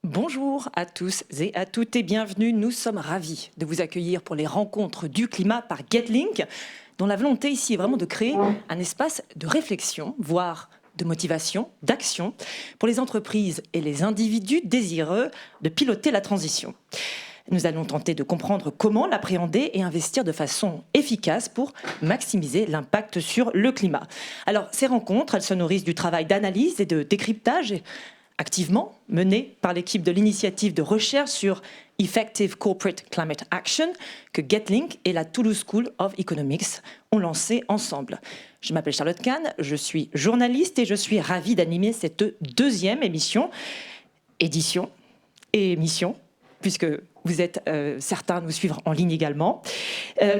Bonjour à tous et à toutes et bienvenue. Nous sommes ravis de vous accueillir pour les rencontres du climat par Getlink, dont la volonté ici est vraiment de créer un espace de réflexion, voire de motivation, d'action, pour les entreprises et les individus désireux de piloter la transition. Nous allons tenter de comprendre comment l'appréhender et investir de façon efficace pour maximiser l'impact sur le climat. Alors, ces rencontres, elles se nourrissent du travail d'analyse et de décryptage activement mené par l'équipe de l'initiative de recherche sur Effective Corporate Climate Action que Getlink et la Toulouse School of Economics ont lancé ensemble. Je m'appelle Charlotte Kahn, je suis journaliste et je suis ravie d'animer cette deuxième édition, puisque vous êtes certains à nous suivre en ligne également,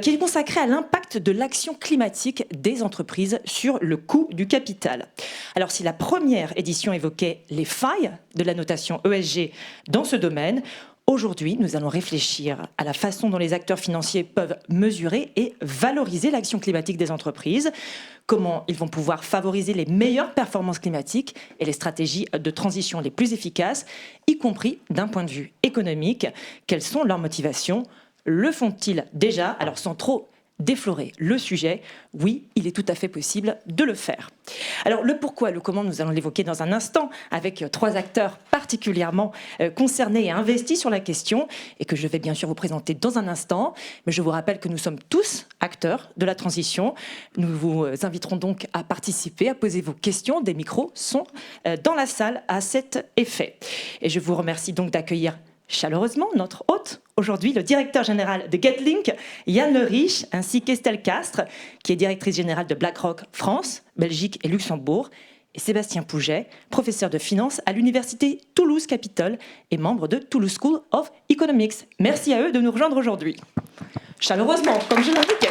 qui est consacrée à l'impact de l'action climatique des entreprises sur le coût du capital. Alors si la première édition évoquait les failles de la notation ESG dans ce domaine, aujourd'hui, nous allons réfléchir à la façon dont les acteurs financiers peuvent mesurer et valoriser l'action climatique des entreprises, comment ils vont pouvoir favoriser les meilleures performances climatiques et les stratégies de transition les plus efficaces, y compris d'un point de vue économique. Quelles sont leurs motivations? Le font-ils déjà? Alors sans trop déflorer le sujet, oui, il est tout à fait possible de le faire. Alors le pourquoi et le comment, nous allons l'évoquer dans un instant avec trois acteurs particulièrement concernés et investis sur la question et que je vais bien sûr vous présenter dans un instant. Mais je vous rappelle que nous sommes tous acteurs de la transition. Nous vous inviterons donc à participer, à poser vos questions. Des micros sont dans la salle à cet effet. Et je vous remercie donc d'accueillir chaleureusement notre hôte aujourd'hui, le directeur général de Getlink, Yann Le Riche, ainsi qu'Estelle Castres, qui est directrice générale de BlackRock France, Belgique et Luxembourg, et Sébastien Pouget, professeur de finance à l'université Toulouse Capitole et membre de Toulouse School of Economics. Merci à eux de nous rejoindre aujourd'hui. Chaleureusement, comme je l'indiquais.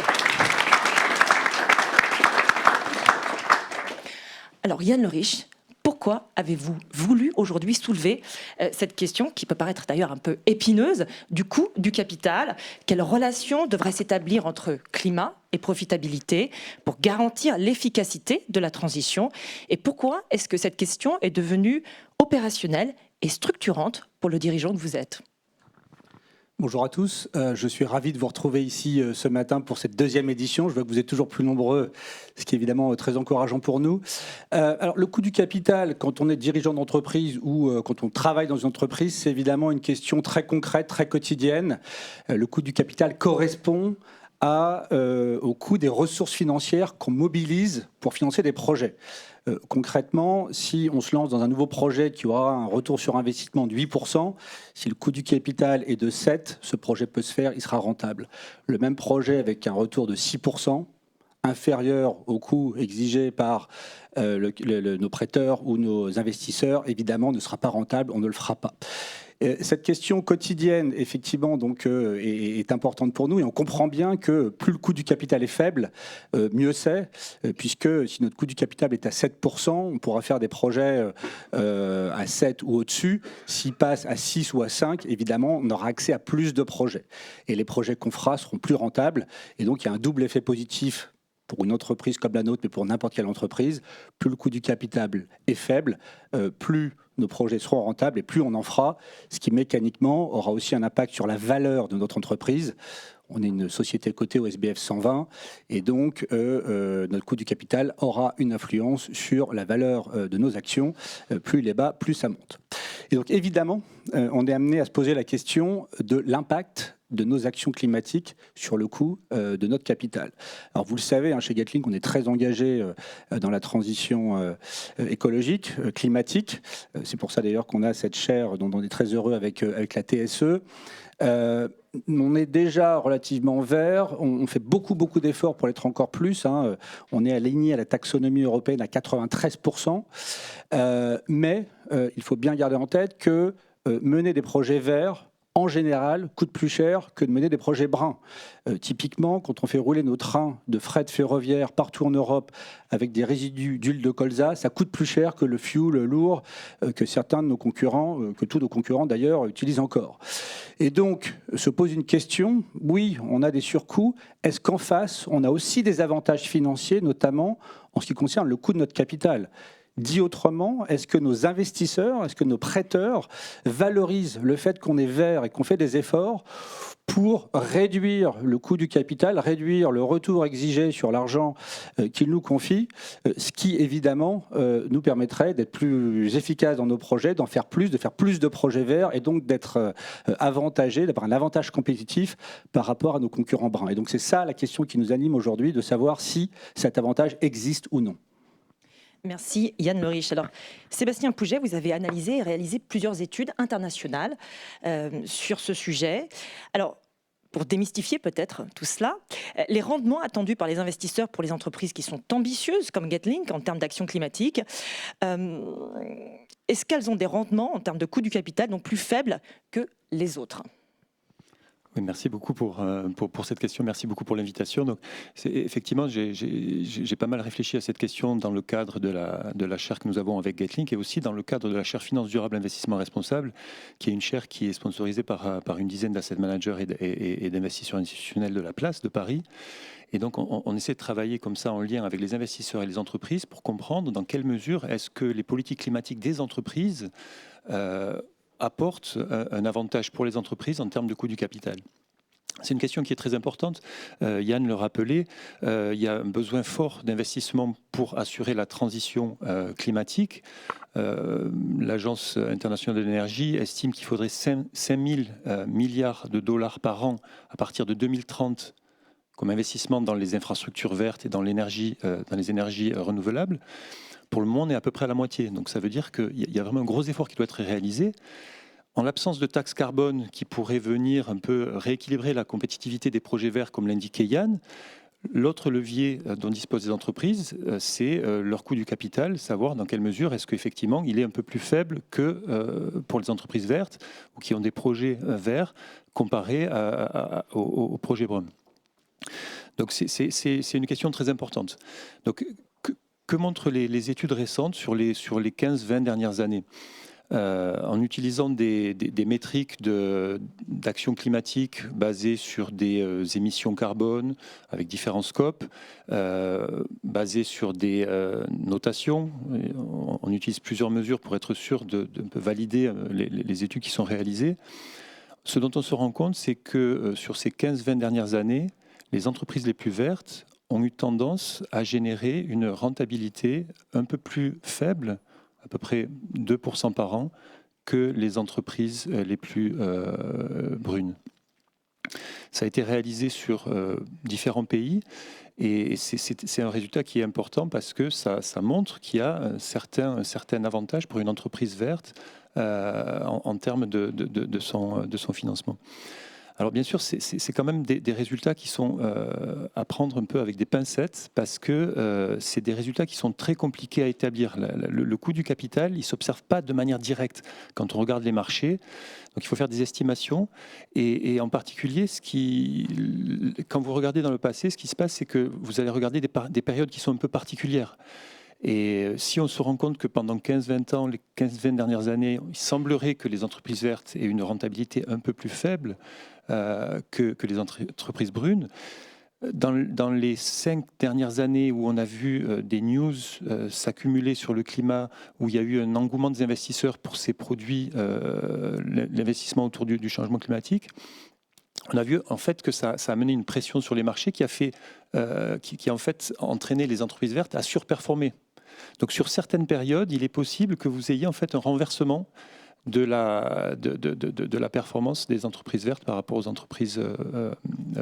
Alors Yann Le Riche, pourquoi avez-vous voulu aujourd'hui soulever cette question, qui peut paraître d'ailleurs un peu épineuse, du coût du capital? Quelle relation devrait s'établir entre climat et profitabilité pour garantir l'efficacité de la transition? Et pourquoi est-ce que cette question est devenue opérationnelle et structurante pour le dirigeant que vous êtes? Bonjour à tous, je suis ravi de vous retrouver ici ce matin pour cette deuxième édition. Je vois que vous êtes toujours plus nombreux, ce qui est évidemment très encourageant pour nous. Alors le coût du capital, quand on est dirigeant d'entreprise ou quand on travaille dans une entreprise, c'est évidemment une question très concrète, très quotidienne. Le coût du capital correspond au coût des ressources financières qu'on mobilise pour financer des projets. Concrètement, si on se lance dans un nouveau projet qui aura un retour sur investissement de 8%, si le coût du capital est de 7%, ce projet peut se faire, il sera rentable. Le même projet avec un retour de 6%, inférieur au coût exigé par nos prêteurs ou nos investisseurs, évidemment, ne sera pas rentable, on ne le fera pas. Cette question quotidienne, effectivement, donc, est importante pour nous et on comprend bien que plus le coût du capital est faible, mieux c'est, puisque si notre coût du capital est à 7%, on pourra faire des projets à 7 ou au-dessus. S'il passe à 6 ou à 5, évidemment, on aura accès à plus de projets. Et les projets qu'on fera seront plus rentables. Et donc, il y a un double effet positif pour une entreprise comme la nôtre, mais pour n'importe quelle entreprise. Plus le coût du capital est faible, plus nos projets seront rentables et plus on en fera, ce qui mécaniquement aura aussi un impact sur la valeur de notre entreprise. On est une société cotée au SBF 120 et donc notre coût du capital aura une influence sur la valeur de nos actions. Plus il est bas, plus ça monte. Et donc évidemment, on est amené à se poser la question de l'impact de nos actions climatiques sur le coût de notre capital. Alors vous le savez, chez Getlink, on est très engagé dans la transition écologique, climatique. C'est pour ça d'ailleurs qu'on a cette chaire dont on est très heureux avec la TSE. On est déjà relativement vert, on fait beaucoup d'efforts pour l'être encore plus. On est aligné à la taxonomie européenne à 93%. Mais il faut bien garder en tête que mener des projets verts, en général, coûte plus cher que de mener des projets bruns. Typiquement, quand on fait rouler nos trains de fret ferroviaire partout en Europe avec des résidus d'huile de colza, ça coûte plus cher que le fuel lourd que certains de nos concurrents, que tous nos concurrents d'ailleurs, utilisent encore. Et donc, se pose une question, oui, on a des surcoûts, est-ce qu'en face, on a aussi des avantages financiers, notamment en ce qui concerne le coût de notre capital ? Dit autrement, est-ce que nos investisseurs, est-ce que nos prêteurs valorisent le fait qu'on est vert et qu'on fait des efforts pour réduire le coût du capital, réduire le retour exigé sur l'argent qu'ils nous confient, ce qui évidemment nous permettrait d'être plus efficaces dans nos projets, d'en faire plus, de faire plus de projets verts et donc d'être avantagés, d'avoir un avantage compétitif par rapport à nos concurrents bruns. Et donc c'est ça la question qui nous anime aujourd'hui, de savoir si cet avantage existe ou non. Merci Yann Meriche. Alors, Sébastien Pouget, vous avez analysé et réalisé plusieurs études internationales sur ce sujet. Alors, pour démystifier peut-être tout cela, les rendements attendus par les investisseurs pour les entreprises qui sont ambitieuses, comme Getlink, en termes d'action climatique, est-ce qu'elles ont des rendements en termes de coût du capital donc plus faibles que les autres ? Oui, merci beaucoup pour cette question. Merci beaucoup pour l'invitation. Donc, effectivement, j'ai pas mal réfléchi à cette question dans le cadre de la chaire que nous avons avec Getlink et aussi dans le cadre de la chaire Finance durable investissement responsable, qui est une chaire qui est sponsorisée par une dizaine d'asset managers et d'investisseurs institutionnels de la place de Paris. Et donc, on essaie de travailler comme ça en lien avec les investisseurs et les entreprises pour comprendre dans quelle mesure est-ce que les politiques climatiques des entreprises apporte un avantage pour les entreprises en termes de coût du capital. C'est une question qui est très importante. Yann le rappelait, il y a un besoin fort d'investissement pour assurer la transition climatique. L'Agence internationale de l'énergie estime qu'il faudrait 5 000 milliards de dollars par an à partir de 2030 comme investissement dans les infrastructures vertes et dans les énergies renouvelables. Pour le monde, on est à peu près à la moitié. Donc ça veut dire qu'il y a vraiment un gros effort qui doit être réalisé. En l'absence de taxes carbone qui pourraient venir un peu rééquilibrer la compétitivité des projets verts, comme l'indiquait Yann, l'autre levier dont disposent les entreprises, c'est leur coût du capital, savoir dans quelle mesure est-ce qu'effectivement il est un peu plus faible que pour les entreprises vertes ou qui ont des projets verts comparés aux projets bruns. Donc c'est une question très importante. Donc, que montrent les études récentes sur les 15-20 dernières années en utilisant des métriques d'action climatique basées sur des émissions carbone avec différents scopes, basées sur des notations. On utilise plusieurs mesures pour être sûr de valider les études qui sont réalisées. Ce dont on se rend compte, c'est que sur ces 15-20 dernières années, les entreprises les plus vertes ont eu tendance à générer une rentabilité un peu plus faible, à peu près 2% par an, que les entreprises les plus brunes. Ça a été réalisé sur différents pays et c'est un résultat qui est important parce que ça montre qu'il y a un certain avantage pour une entreprise verte en termes de son financement. Alors bien sûr, c'est quand même des résultats qui sont à prendre un peu avec des pincettes parce que c'est des résultats qui sont très compliqués à établir. Le coût du capital, il ne s'observe pas de manière directe quand on regarde les marchés. Donc il faut faire des estimations et en particulier, quand vous regardez dans le passé, ce qui se passe, c'est que vous allez regarder des périodes qui sont un peu particulières. Et si on se rend compte que pendant 15-20 ans, les 15-20 dernières années, il semblerait que les entreprises vertes aient une rentabilité un peu plus faible que les entreprises brunes, dans les 5 dernières années où on a vu des news s'accumuler sur le climat, où il y a eu un engouement des investisseurs pour ces produits, l'investissement autour du changement climatique, on a vu en fait que ça a mené une pression sur les marchés qui a en fait entraîné les entreprises vertes à surperformer. Donc sur certaines périodes, il est possible que vous ayez en fait un renversement de la performance des entreprises vertes par rapport aux entreprises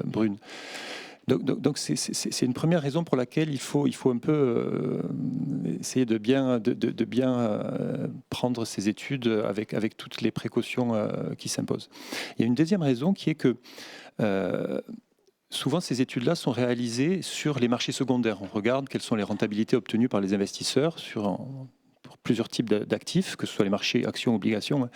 brunes. Donc c'est une première raison pour laquelle il faut un peu essayer de bien prendre ces études avec toutes les précautions qui s'imposent. Il y a une deuxième raison qui est que souvent, ces études-là sont réalisées sur les marchés secondaires. On regarde quelles sont les rentabilités obtenues par les investisseurs pour plusieurs types d'actifs, que ce soit les marchés actions, obligations.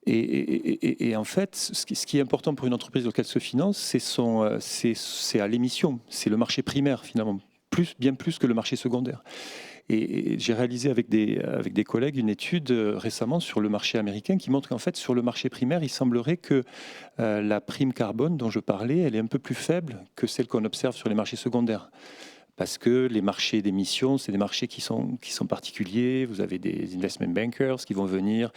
Et en fait, ce qui est important pour une entreprise dans laquelle se finance, c'est à l'émission, c'est le marché primaire finalement, bien plus que le marché secondaire. Et j'ai réalisé avec des collègues une étude récemment sur le marché américain qui montre qu'en fait, sur le marché primaire, il semblerait que la prime carbone dont je parlais, elle est un peu plus faible que celle qu'on observe sur les marchés secondaires. parce que les marchés d'émissions, c'est des marchés qui sont particuliers. Vous avez des investment bankers qui vont venir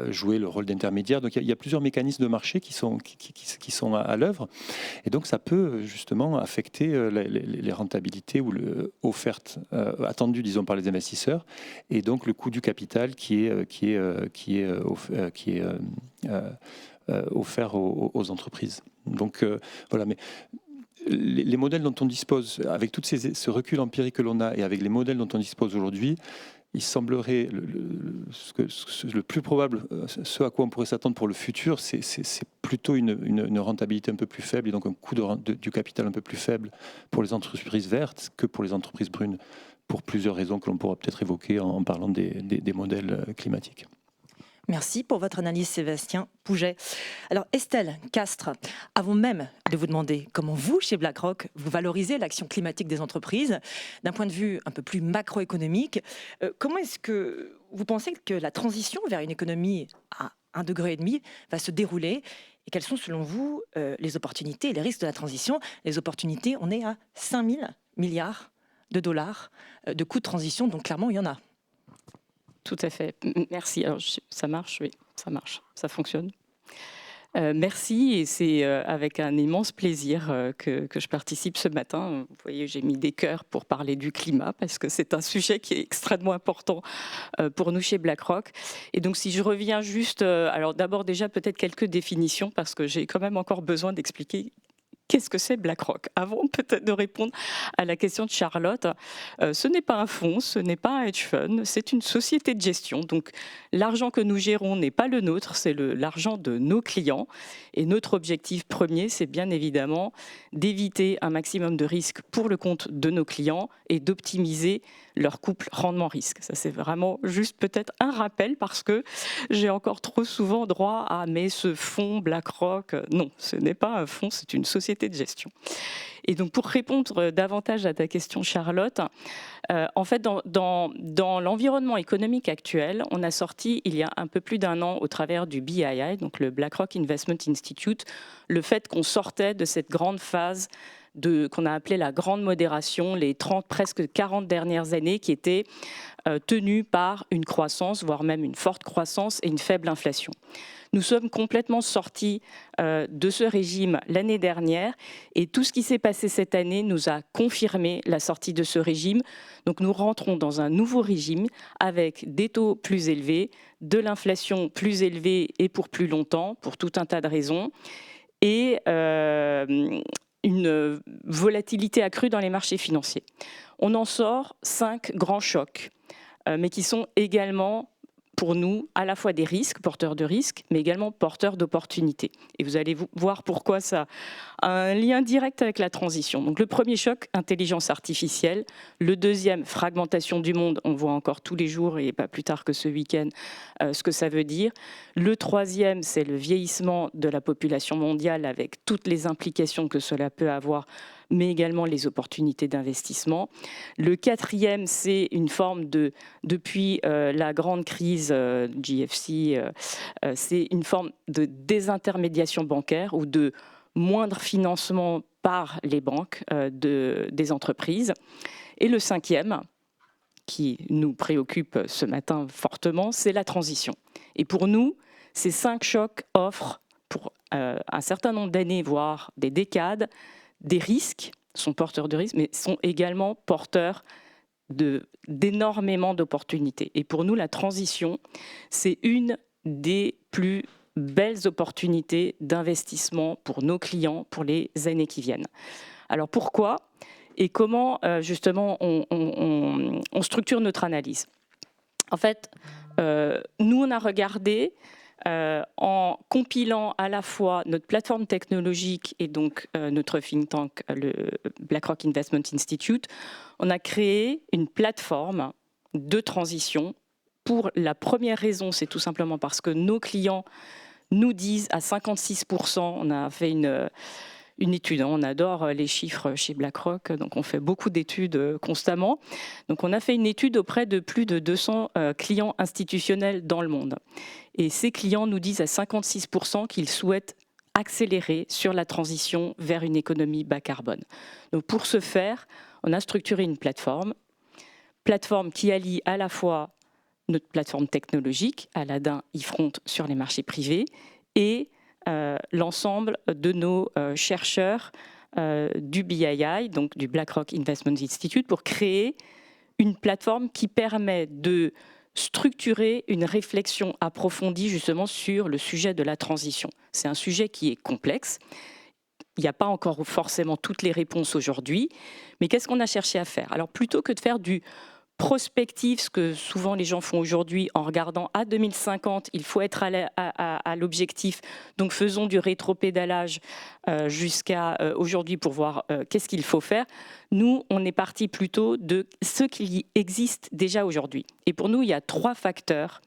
jouer le rôle d'intermédiaire. Donc il y a plusieurs mécanismes de marché qui sont à l'œuvre. Et donc ça peut justement affecter les rentabilités ou offertes attendues, disons, par les investisseurs, et donc le coût du capital qui est offert aux entreprises. Donc voilà, mais les modèles dont on dispose, avec tout ce recul empirique que l'on a et avec les modèles dont on dispose aujourd'hui, il semblerait le plus probable, ce à quoi on pourrait s'attendre pour le futur, c'est plutôt une rentabilité un peu plus faible et donc un coût du capital un peu plus faible pour les entreprises vertes que pour les entreprises brunes, pour plusieurs raisons que l'on pourra peut-être évoquer en parlant des modèles climatiques. Merci pour votre analyse, Sébastien Pouget. Alors, Estelle Castres, avant même de vous demander comment vous, chez BlackRock, vous valorisez l'action climatique des entreprises, d'un point de vue un peu plus macroéconomique, comment est-ce que vous pensez que la transition vers une économie à 1,5 degré va se dérouler? Et quelles sont, selon vous, les opportunités et les risques de la transition? Les opportunités, on est à 5 000 milliards de dollars de coûts de transition, donc clairement, il y en a. Tout à fait. Merci. Alors, ça marche, oui, ça marche, ça fonctionne. Merci, et c'est avec un immense plaisir que je participe ce matin. Vous voyez, j'ai mis des cœurs pour parler du climat, parce que c'est un sujet qui est extrêmement important pour nous chez BlackRock. Et donc, si je reviens juste, alors d'abord déjà peut-être quelques définitions, parce que j'ai quand même encore besoin d'expliquer qu'est-ce que c'est BlackRock? Avant peut-être de répondre à la question de Charlotte, ce n'est pas un fonds, ce n'est pas un hedge fund, c'est une société de gestion. Donc l'argent que nous gérons n'est pas le nôtre, c'est l'argent de nos clients. Et notre objectif premier, c'est bien évidemment d'éviter un maximum de risques pour le compte de nos clients et d'optimiser leur couple rendement-risque. Ça, c'est vraiment juste peut-être un rappel, parce que j'ai encore trop souvent droit à « mais ce fonds BlackRock », non, ce n'est pas un fonds, c'est une société de gestion. Et donc, pour répondre davantage à ta question, Charlotte, en fait, dans l'environnement économique actuel, on a sorti, il y a un peu plus d'un an, au travers du BII, donc le BlackRock Investment Institute, le fait qu'on sortait de cette grande phase qu'on a appelé la grande modération, les 30, presque 40 dernières années, qui étaient tenues par une croissance, voire même une forte croissance et une faible inflation. Nous sommes complètement sortis de ce régime l'année dernière, et tout ce qui s'est passé cette année nous a confirmé la sortie de ce régime. Donc nous rentrons dans un nouveau régime avec des taux plus élevés, de l'inflation plus élevée et pour plus longtemps, pour tout un tas de raisons, et une volatilité accrue dans les marchés financiers. On en sort 5 grands chocs, mais qui sont également pour nous à la fois des risques, porteurs de risques, mais également porteurs d'opportunités. Et vous allez voir pourquoi ça a un lien direct avec la transition. Donc le premier choc, intelligence artificielle. Le deuxième, fragmentation du monde. On voit encore tous les jours, et pas plus tard que ce week-end, ce que ça veut dire. Le troisième, c'est le vieillissement de la population mondiale, avec toutes les implications que cela peut avoir, mais également les opportunités d'investissement. Le quatrième, c'est une forme depuis la grande crise GFC, c'est une forme de désintermédiation bancaire ou de moindre financement par les banques des entreprises. Et le cinquième, qui nous préoccupe ce matin fortement, c'est la transition. Et pour nous, ces 5 chocs offrent pour un certain nombre d'années, voire des décades, des risques, sont porteurs de risques, mais sont également porteurs d'énormément d'opportunités. Et pour nous, la transition, c'est une des plus belles opportunités d'investissement pour nos clients pour les années qui viennent. Alors pourquoi et comment justement on structure notre analyse? En fait, nous on a regardé en compilant à la fois notre plateforme technologique et donc notre think tank, le BlackRock Investment Institute, on a créé une plateforme de transition. Pour la première raison, c'est tout simplement parce que nos clients nous disent à 56%, on a fait une étude, on adore les chiffres chez BlackRock, donc on fait beaucoup d'études constamment. Donc on a fait une étude auprès de plus de 200 clients institutionnels dans le monde. Et ces clients nous disent à 56% qu'ils souhaitent accélérer sur la transition vers une économie bas carbone. Donc pour ce faire, On a structuré une plateforme qui allie à la fois notre plateforme technologique, Aladdin, eFront sur les marchés privés, et l'ensemble de nos chercheurs du BII, donc du BlackRock Investment Institute, pour créer une plateforme qui permet de structurer une réflexion approfondie justement sur le sujet de la transition. C'est un sujet qui est complexe. Il n'y a pas encore forcément toutes les réponses aujourd'hui, mais qu'est-ce qu'on a cherché à faire? Alors plutôt que de faire du prospectif, ce que souvent les gens font aujourd'hui en regardant à 2050, il faut être à l'objectif, donc faisons du rétropédalage jusqu'à aujourd'hui pour voir qu'est-ce qu'il faut faire. Nous, on est parti plutôt de ce qui existe déjà aujourd'hui. Et pour nous, il y a 3 facteurs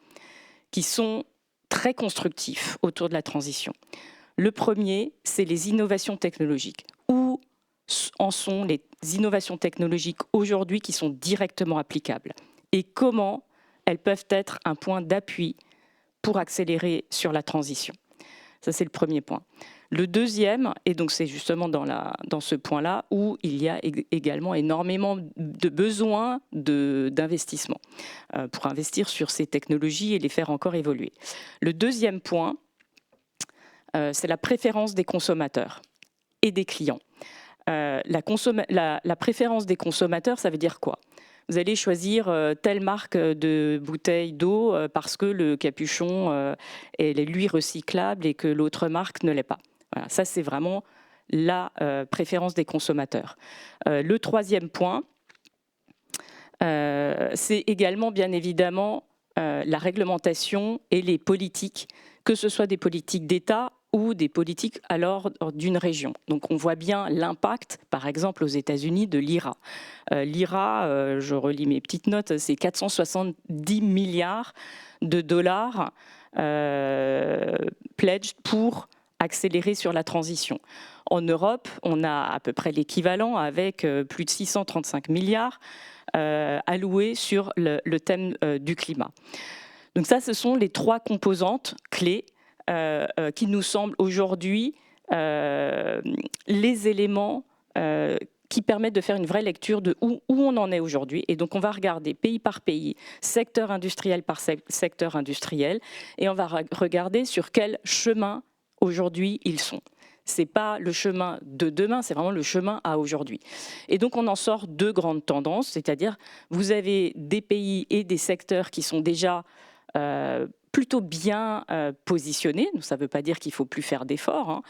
qui sont très constructifs autour de la transition. Le premier, c'est les innovations technologiques. Où en sont les innovations technologiques aujourd'hui qui sont directement applicables et comment elles peuvent être un point d'appui pour accélérer sur la transition. Ça, c'est le premier point. Le deuxième, et donc c'est justement dans ce point-là où il y a également énormément de besoins d'investissement pour investir sur ces technologies et les faire encore évoluer. Le deuxième point, c'est la préférence des consommateurs et des clients. La préférence des consommateurs, ça veut dire quoi? Vous allez choisir telle marque de bouteille d'eau parce que le capuchon est lui recyclable et que l'autre marque ne l'est pas. Voilà, ça, c'est vraiment la préférence des consommateurs. Le troisième point, c'est également bien évidemment la réglementation et les politiques, que ce soit des politiques d'État ou des politiques alors d'une région. Donc on voit bien l'impact, par exemple aux États-Unis, de l'IRA. L'IRA, je relis mes petites notes, c'est 470 milliards de dollars pledged pour accélérer sur la transition. En Europe, on a à peu près l'équivalent avec plus de 635 milliards alloués sur le thème du climat. Donc ça, ce sont les 3 composantes clés qui nous semblent aujourd'hui les éléments qui permettent de faire une vraie lecture de où on en est aujourd'hui. Et donc on va regarder pays par pays, secteur industriel par secteur industriel, et on va regarder sur quel chemin aujourd'hui ils sont. Ce n'est pas le chemin de demain, c'est vraiment le chemin à aujourd'hui. Et donc on en sort 2 grandes tendances, c'est-à-dire vous avez des pays et des secteurs qui sont déjà plutôt bien positionnés, ça ne veut pas dire qu'il ne faut plus faire d'efforts,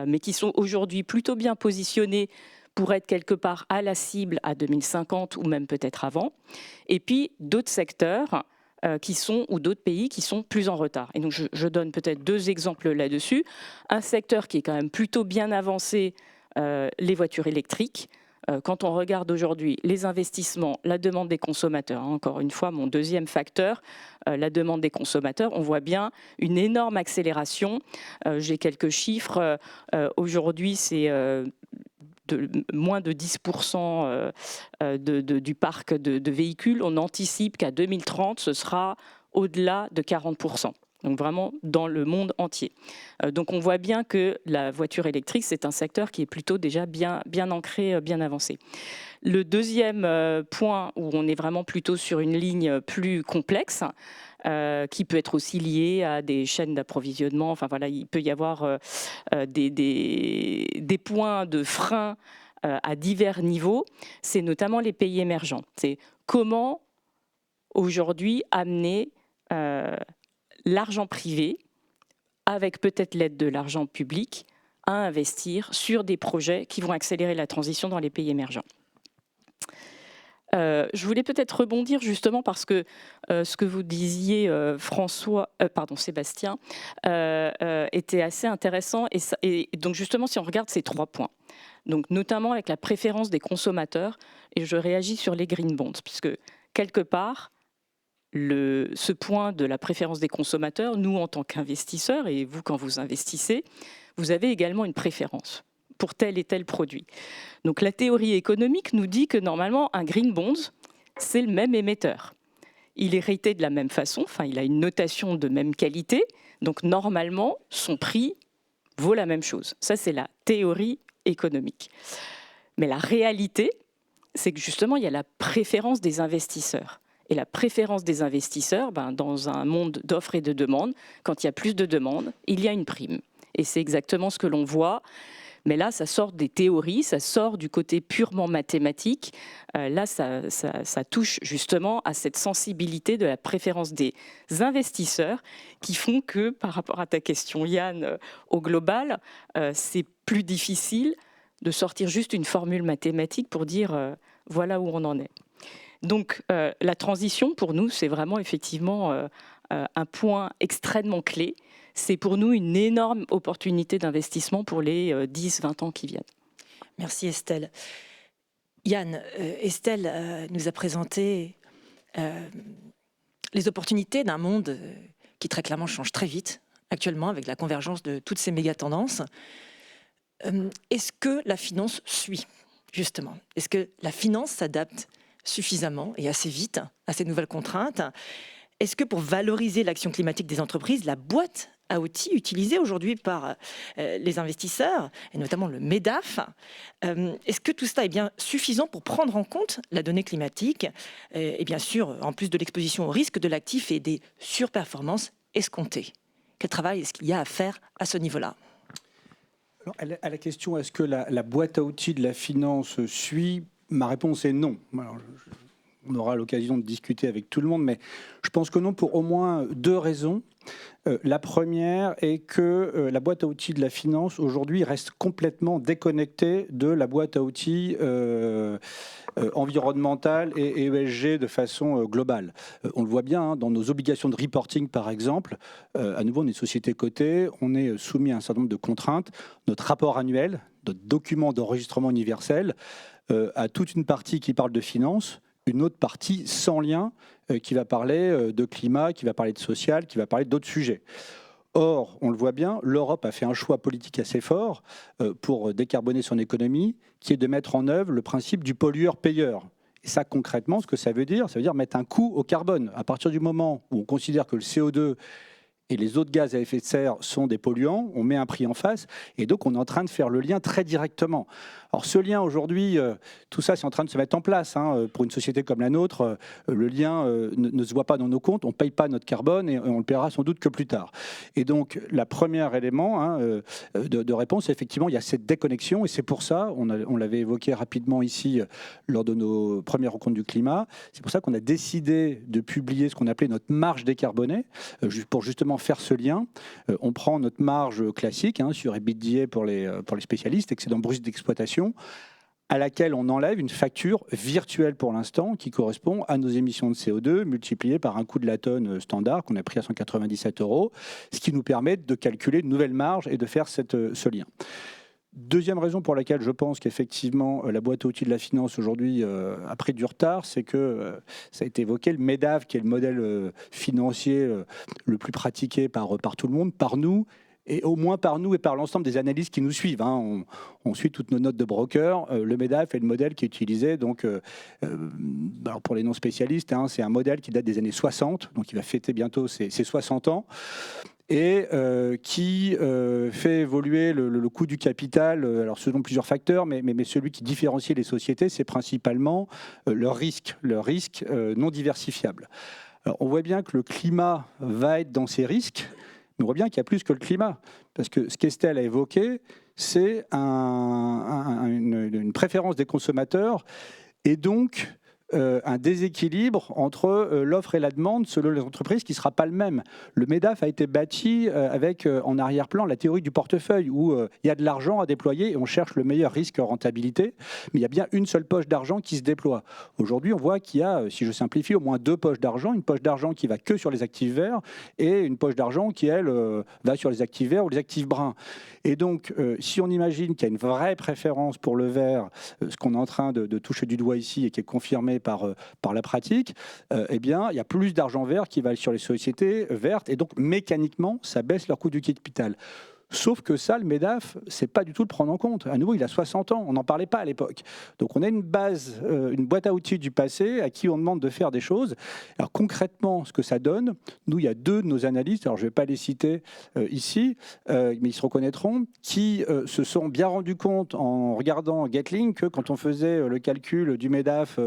mais qui sont aujourd'hui plutôt bien positionnés pour être quelque part à la cible à 2050 ou même peut-être avant. Et puis d'autres secteurs ou d'autres pays qui sont plus en retard. Et donc je donne peut-être 2 exemples là-dessus. Un secteur qui est quand même plutôt bien avancé, les voitures électriques. Quand on regarde aujourd'hui les investissements, la demande des consommateurs, encore une fois mon deuxième facteur, la demande des consommateurs, on voit bien une énorme accélération. J'ai quelques chiffres. Aujourd'hui, c'est moins de 10% du parc de véhicules. On anticipe qu'à 2030, ce sera au-delà de 40%. Donc vraiment dans le monde entier. Donc on voit bien que la voiture électrique, c'est un secteur qui est plutôt déjà bien ancré, bien avancé. Le deuxième point où on est vraiment plutôt sur une ligne plus complexe, qui peut être aussi liée à des chaînes d'approvisionnement, enfin voilà, il peut y avoir des points de frein à divers niveaux, c'est notamment les pays émergents. C'est comment aujourd'hui amener l'argent privé, avec peut-être l'aide de l'argent public, à investir sur des projets qui vont accélérer la transition dans les pays émergents. Je voulais peut-être rebondir justement parce que ce que vous disiez, Sébastien, était assez intéressant. Et donc justement, si on regarde ces 3 points, donc notamment avec la préférence des consommateurs, et je réagis sur les green bonds, puisque quelque part, ce point de la préférence des consommateurs, nous en tant qu'investisseurs, et vous quand vous investissez, vous avez également une préférence pour tel et tel produit. Donc la théorie économique nous dit que normalement un green bond, c'est le même émetteur. Il est raté de la même façon, enfin il a une notation de même qualité, donc normalement son prix vaut la même chose. Ça c'est la théorie économique. Mais la réalité, c'est que justement, il y a la préférence des investisseurs. Et la préférence des investisseurs, dans un monde d'offres et de demandes, quand il y a plus de demandes, il y a une prime. Et c'est exactement ce que l'on voit. Mais là, ça sort des théories, ça sort du côté purement mathématique. Là, ça touche justement à cette sensibilité de la préférence des investisseurs qui font que, par rapport à ta question, Yann, au global, c'est plus difficile de sortir juste une formule mathématique pour dire voilà où on en est. Donc, la transition, pour nous, c'est vraiment effectivement un point extrêmement clé. C'est pour nous une énorme opportunité d'investissement pour les 10-20 ans qui viennent. Merci Estelle. Yann, Estelle nous a présenté les opportunités d'un monde qui très clairement change très vite actuellement avec la convergence de toutes ces méga-tendances. Est-ce que la finance suit, justement? Est-ce que la finance s'adapte suffisamment et assez vite à ces nouvelles contraintes? Est-ce que pour valoriser l'action climatique des entreprises, la boîte à outils utilisée aujourd'hui par les investisseurs, et notamment le MEDAF, est-ce que tout cela est bien suffisant pour prendre en compte la donnée climatique et bien sûr, en plus de l'exposition au risque de l'actif et des surperformances escomptées? Quel travail est-ce qu'il y a à faire à ce niveau-là? Alors, à la question, est-ce que la boîte à outils de la finance suit? Ma réponse est non. Alors, on aura l'occasion de discuter avec tout le monde, mais je pense que non, pour au moins deux raisons. La première est que la boîte à outils de la finance, aujourd'hui, reste complètement déconnectée de la boîte à outils environnementale et ESG de façon globale. On le voit bien dans nos obligations de reporting, par exemple. À nouveau, on est une société cotée, on est soumis à un certain nombre de contraintes. Notre rapport annuel, notre document d'enregistrement universel, a toute une partie qui parle de finance, une autre partie sans lien qui va parler de climat, qui va parler de social, qui va parler d'autres sujets. Or, on le voit bien, l'Europe a fait un choix politique assez fort pour décarboner son économie, qui est de mettre en œuvre le principe du pollueur-payeur. Et ça, concrètement, ce que ça veut dire mettre un coût au carbone. À partir du moment où on considère que le CO2 et les autres gaz à effet de serre sont des polluants, on met un prix en face, et donc on est en train de faire le lien très directement. Alors ce lien aujourd'hui, tout ça c'est en train de se mettre en place. Pour une société comme la nôtre, le lien ne se voit pas dans nos comptes, on ne paye pas notre carbone et on le paiera sans doute que plus tard. Et donc le premier élément de réponse, effectivement, il y a cette déconnexion, et c'est pour ça, on l'avait évoqué rapidement ici lors de nos premières rencontres du climat, c'est pour ça qu'on a décidé de publier ce qu'on appelait notre marge décarbonée, pour justement faire ce lien. On prend notre marge classique sur EBITDA pour les spécialistes, excédent brut d'exploitation, à laquelle on enlève une facture virtuelle pour l'instant qui correspond à nos émissions de CO2 multipliées par un coût de la tonne standard qu'on a pris à 197 €, ce qui nous permet de calculer une nouvelle marge et de faire ce lien. Deuxième raison pour laquelle je pense qu'effectivement la boîte à outils de la finance aujourd'hui a pris du retard, c'est que ça a été évoqué, le MEDAF, qui est le modèle financier le plus pratiqué par tout le monde, par nous, et au moins par nous et par l'ensemble des analystes qui nous suivent. On suit toutes nos notes de broker. Le MEDAF est le modèle qui est utilisé. Donc, alors pour les non-spécialistes, c'est un modèle qui date des années 60, donc il va fêter bientôt ses 60 ans, et qui fait évoluer le coût du capital, alors selon plusieurs facteurs, mais celui qui différencie les sociétés, c'est principalement leur risque non diversifiable. Alors, on voit bien que le climat va être dans ces risques, mais on voit bien qu'il y a plus que le climat, parce que ce qu'Estelle a évoqué, c'est une préférence des consommateurs, et donc un déséquilibre entre l'offre et la demande selon les entreprises qui ne sera pas le même. Le MEDAF a été bâti avec en arrière-plan la théorie du portefeuille où il y a de l'argent à déployer et on cherche le meilleur risque-rentabilité, mais il y a bien une seule poche d'argent qui se déploie. Aujourd'hui, on voit qu'il y a, si je simplifie, au moins deux poches d'argent, une poche d'argent qui va que sur les actifs verts et une poche d'argent qui, elle, va sur les actifs verts ou les actifs bruns. Et donc, si on imagine qu'il y a une vraie préférence pour le vert, ce qu'on est en train de toucher du doigt ici et qui est confirmé par la pratique, eh bien, il y a plus d'argent vert qui va sur les sociétés vertes et donc mécaniquement, ça baisse leur coût du capital. Sauf que ça, le MEDAF, c'est pas du tout le prendre en compte. À nouveau, il a 60 ans, on n'en parlait pas à l'époque. Donc on a une base, une boîte à outils du passé à qui on demande de faire des choses. Alors concrètement, ce que ça donne, nous, il y a deux de nos analystes, alors je ne vais pas les citer ici, mais ils se reconnaîtront, qui se sont bien rendus compte en regardant Gatling que quand on faisait le calcul du MEDAF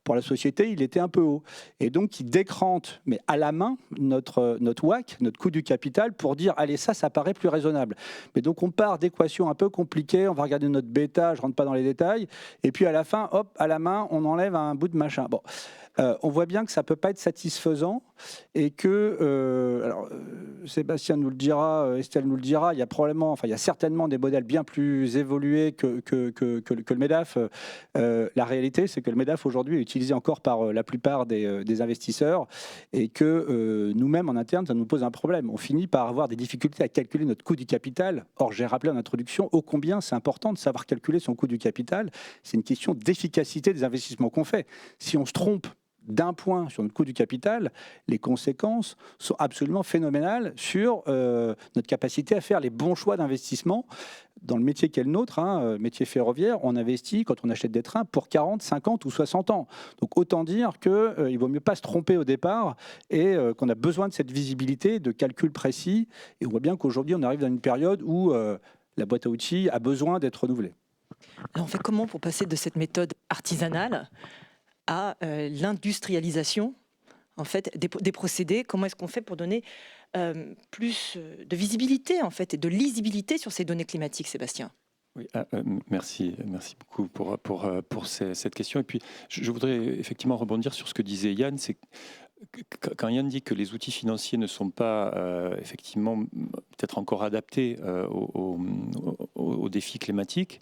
pour la société, il était un peu haut. Et donc, ils décrantent, mais à la main, notre WACC, notre coût du capital, pour dire, allez, ça paraît plus raisonnable. Mais donc on part d'équations un peu compliquées, on va regarder notre bêta, je ne rentre pas dans les détails, et puis à la fin, hop, à la main, on enlève un bout de machin. Bon, on voit bien que ça ne peut pas être satisfaisant et que, alors, Sébastien nous le dira, Estelle nous le dira, il y a certainement des modèles bien plus évolués que le MEDAF. La réalité, c'est que le MEDAF aujourd'hui est utilisé encore par la plupart des investisseurs et que nous-mêmes en interne, ça nous pose un problème. On finit par avoir des difficultés à calculer notre coût du capital. Or, j'ai rappelé en introduction ô combien c'est important de savoir calculer son coût du capital. C'est une question d'efficacité des investissements qu'on fait. Si on se trompe d'un point sur notre coût du capital, les conséquences sont absolument phénoménales sur notre capacité à faire les bons choix d'investissement. Dans le métier qui est le nôtre, métier ferroviaire, on investit quand on achète des trains pour 40, 50 ou 60 ans. Donc autant dire qu'il vaut mieux pas se tromper au départ et qu'on a besoin de cette visibilité, de calculs précis. Et on voit bien qu'aujourd'hui, on arrive dans une période où la boîte à outils a besoin d'être renouvelée. Alors on fait comment pour passer de cette méthode artisanale à l'industrialisation en fait, des procédés? Comment est-ce qu'on fait pour donner plus de visibilité en fait, et de lisibilité sur ces données climatiques, Sébastien? Oui, merci beaucoup pour cette question. Et puis, je voudrais effectivement rebondir sur ce que disait Yann. C'est quand Yann dit que les outils financiers ne sont pas effectivement peut-être encore adaptés aux défis climatiques,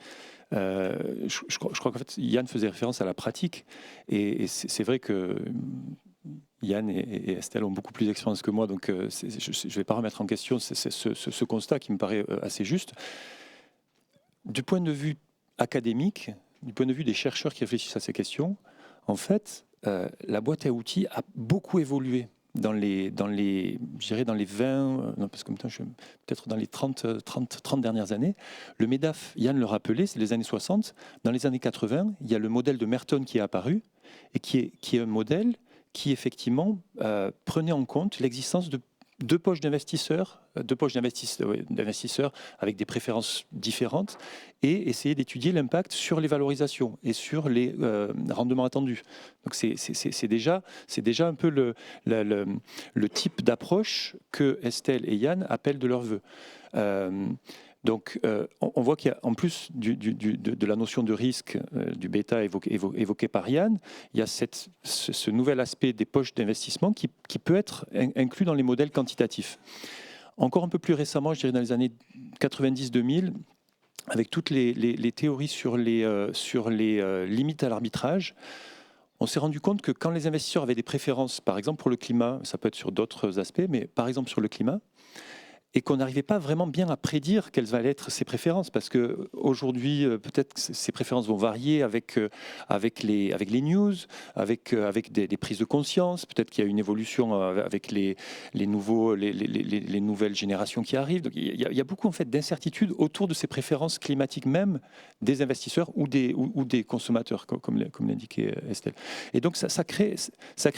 je crois qu'en fait Yann faisait référence à la pratique. Et c'est vrai que Yann et Estelle ont beaucoup plus d'expérience que moi, donc je ne vais pas remettre en question ce constat qui me paraît assez juste. Du point de vue académique, du point de vue des chercheurs qui réfléchissent à ces questions, en fait, la boîte à outils a beaucoup évolué dans les 20, non, parce que peut-être dans les 30 dernières années. Le MEDAF, Yann le rappelait, c'est les années 60. Dans les années 80, il y a le modèle de Merton qui est apparu et qui est un modèle qui effectivement prenait en compte l'existence de deux poches d'investisseurs avec des préférences différentes et essayer d'étudier l'impact sur les valorisations et sur les rendements attendus. Donc c'est déjà un peu le type d'approche que Estelle et Yann appellent de leur vœu. Donc, on voit qu'il y a, en plus de la notion de risque du bêta évoqué par Yann, il y a ce nouvel aspect des poches d'investissement qui peut être inclus dans les modèles quantitatifs. Encore un peu plus récemment, je dirais dans les années 90-2000, avec toutes les théories sur les limites à l'arbitrage, on s'est rendu compte que quand les investisseurs avaient des préférences, par exemple pour le climat, ça peut être sur d'autres aspects, mais par exemple sur le climat, et qu'on n'arrivait pas vraiment bien à prédire quelles allaient être ses préférences, parce qu'aujourd'hui, peut-être que ces préférences vont varier avec les news, avec des prises de conscience, peut-être qu'il y a une évolution avec les nouvelles générations qui arrivent. Donc, il y a beaucoup en fait, d'incertitudes autour de ces préférences climatiques même des investisseurs ou des consommateurs, comme l'indiquait Estelle. Et donc ça crée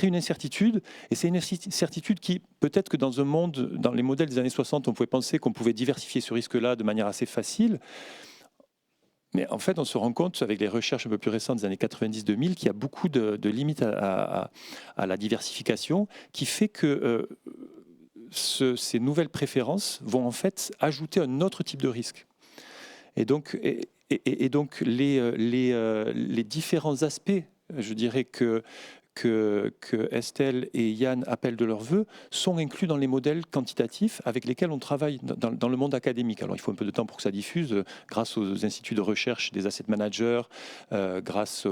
une incertitude, et c'est une incertitude qui, peut-être que dans un monde, dans les modèles des années 60, on pouvait penser qu'on pouvait diversifier ce risque-là de manière assez facile. Mais en fait, on se rend compte, avec les recherches un peu plus récentes des années 90-2000, qu'il y a beaucoup de limites à la diversification, qui fait que ces nouvelles préférences vont en fait ajouter un autre type de risque. Et donc les différents aspects, je dirais que Estelle et Yann appellent de leur vœu, sont inclus dans les modèles quantitatifs avec lesquels on travaille dans le monde académique. Alors il faut un peu de temps pour que ça diffuse, grâce aux instituts de recherche des asset managers, grâce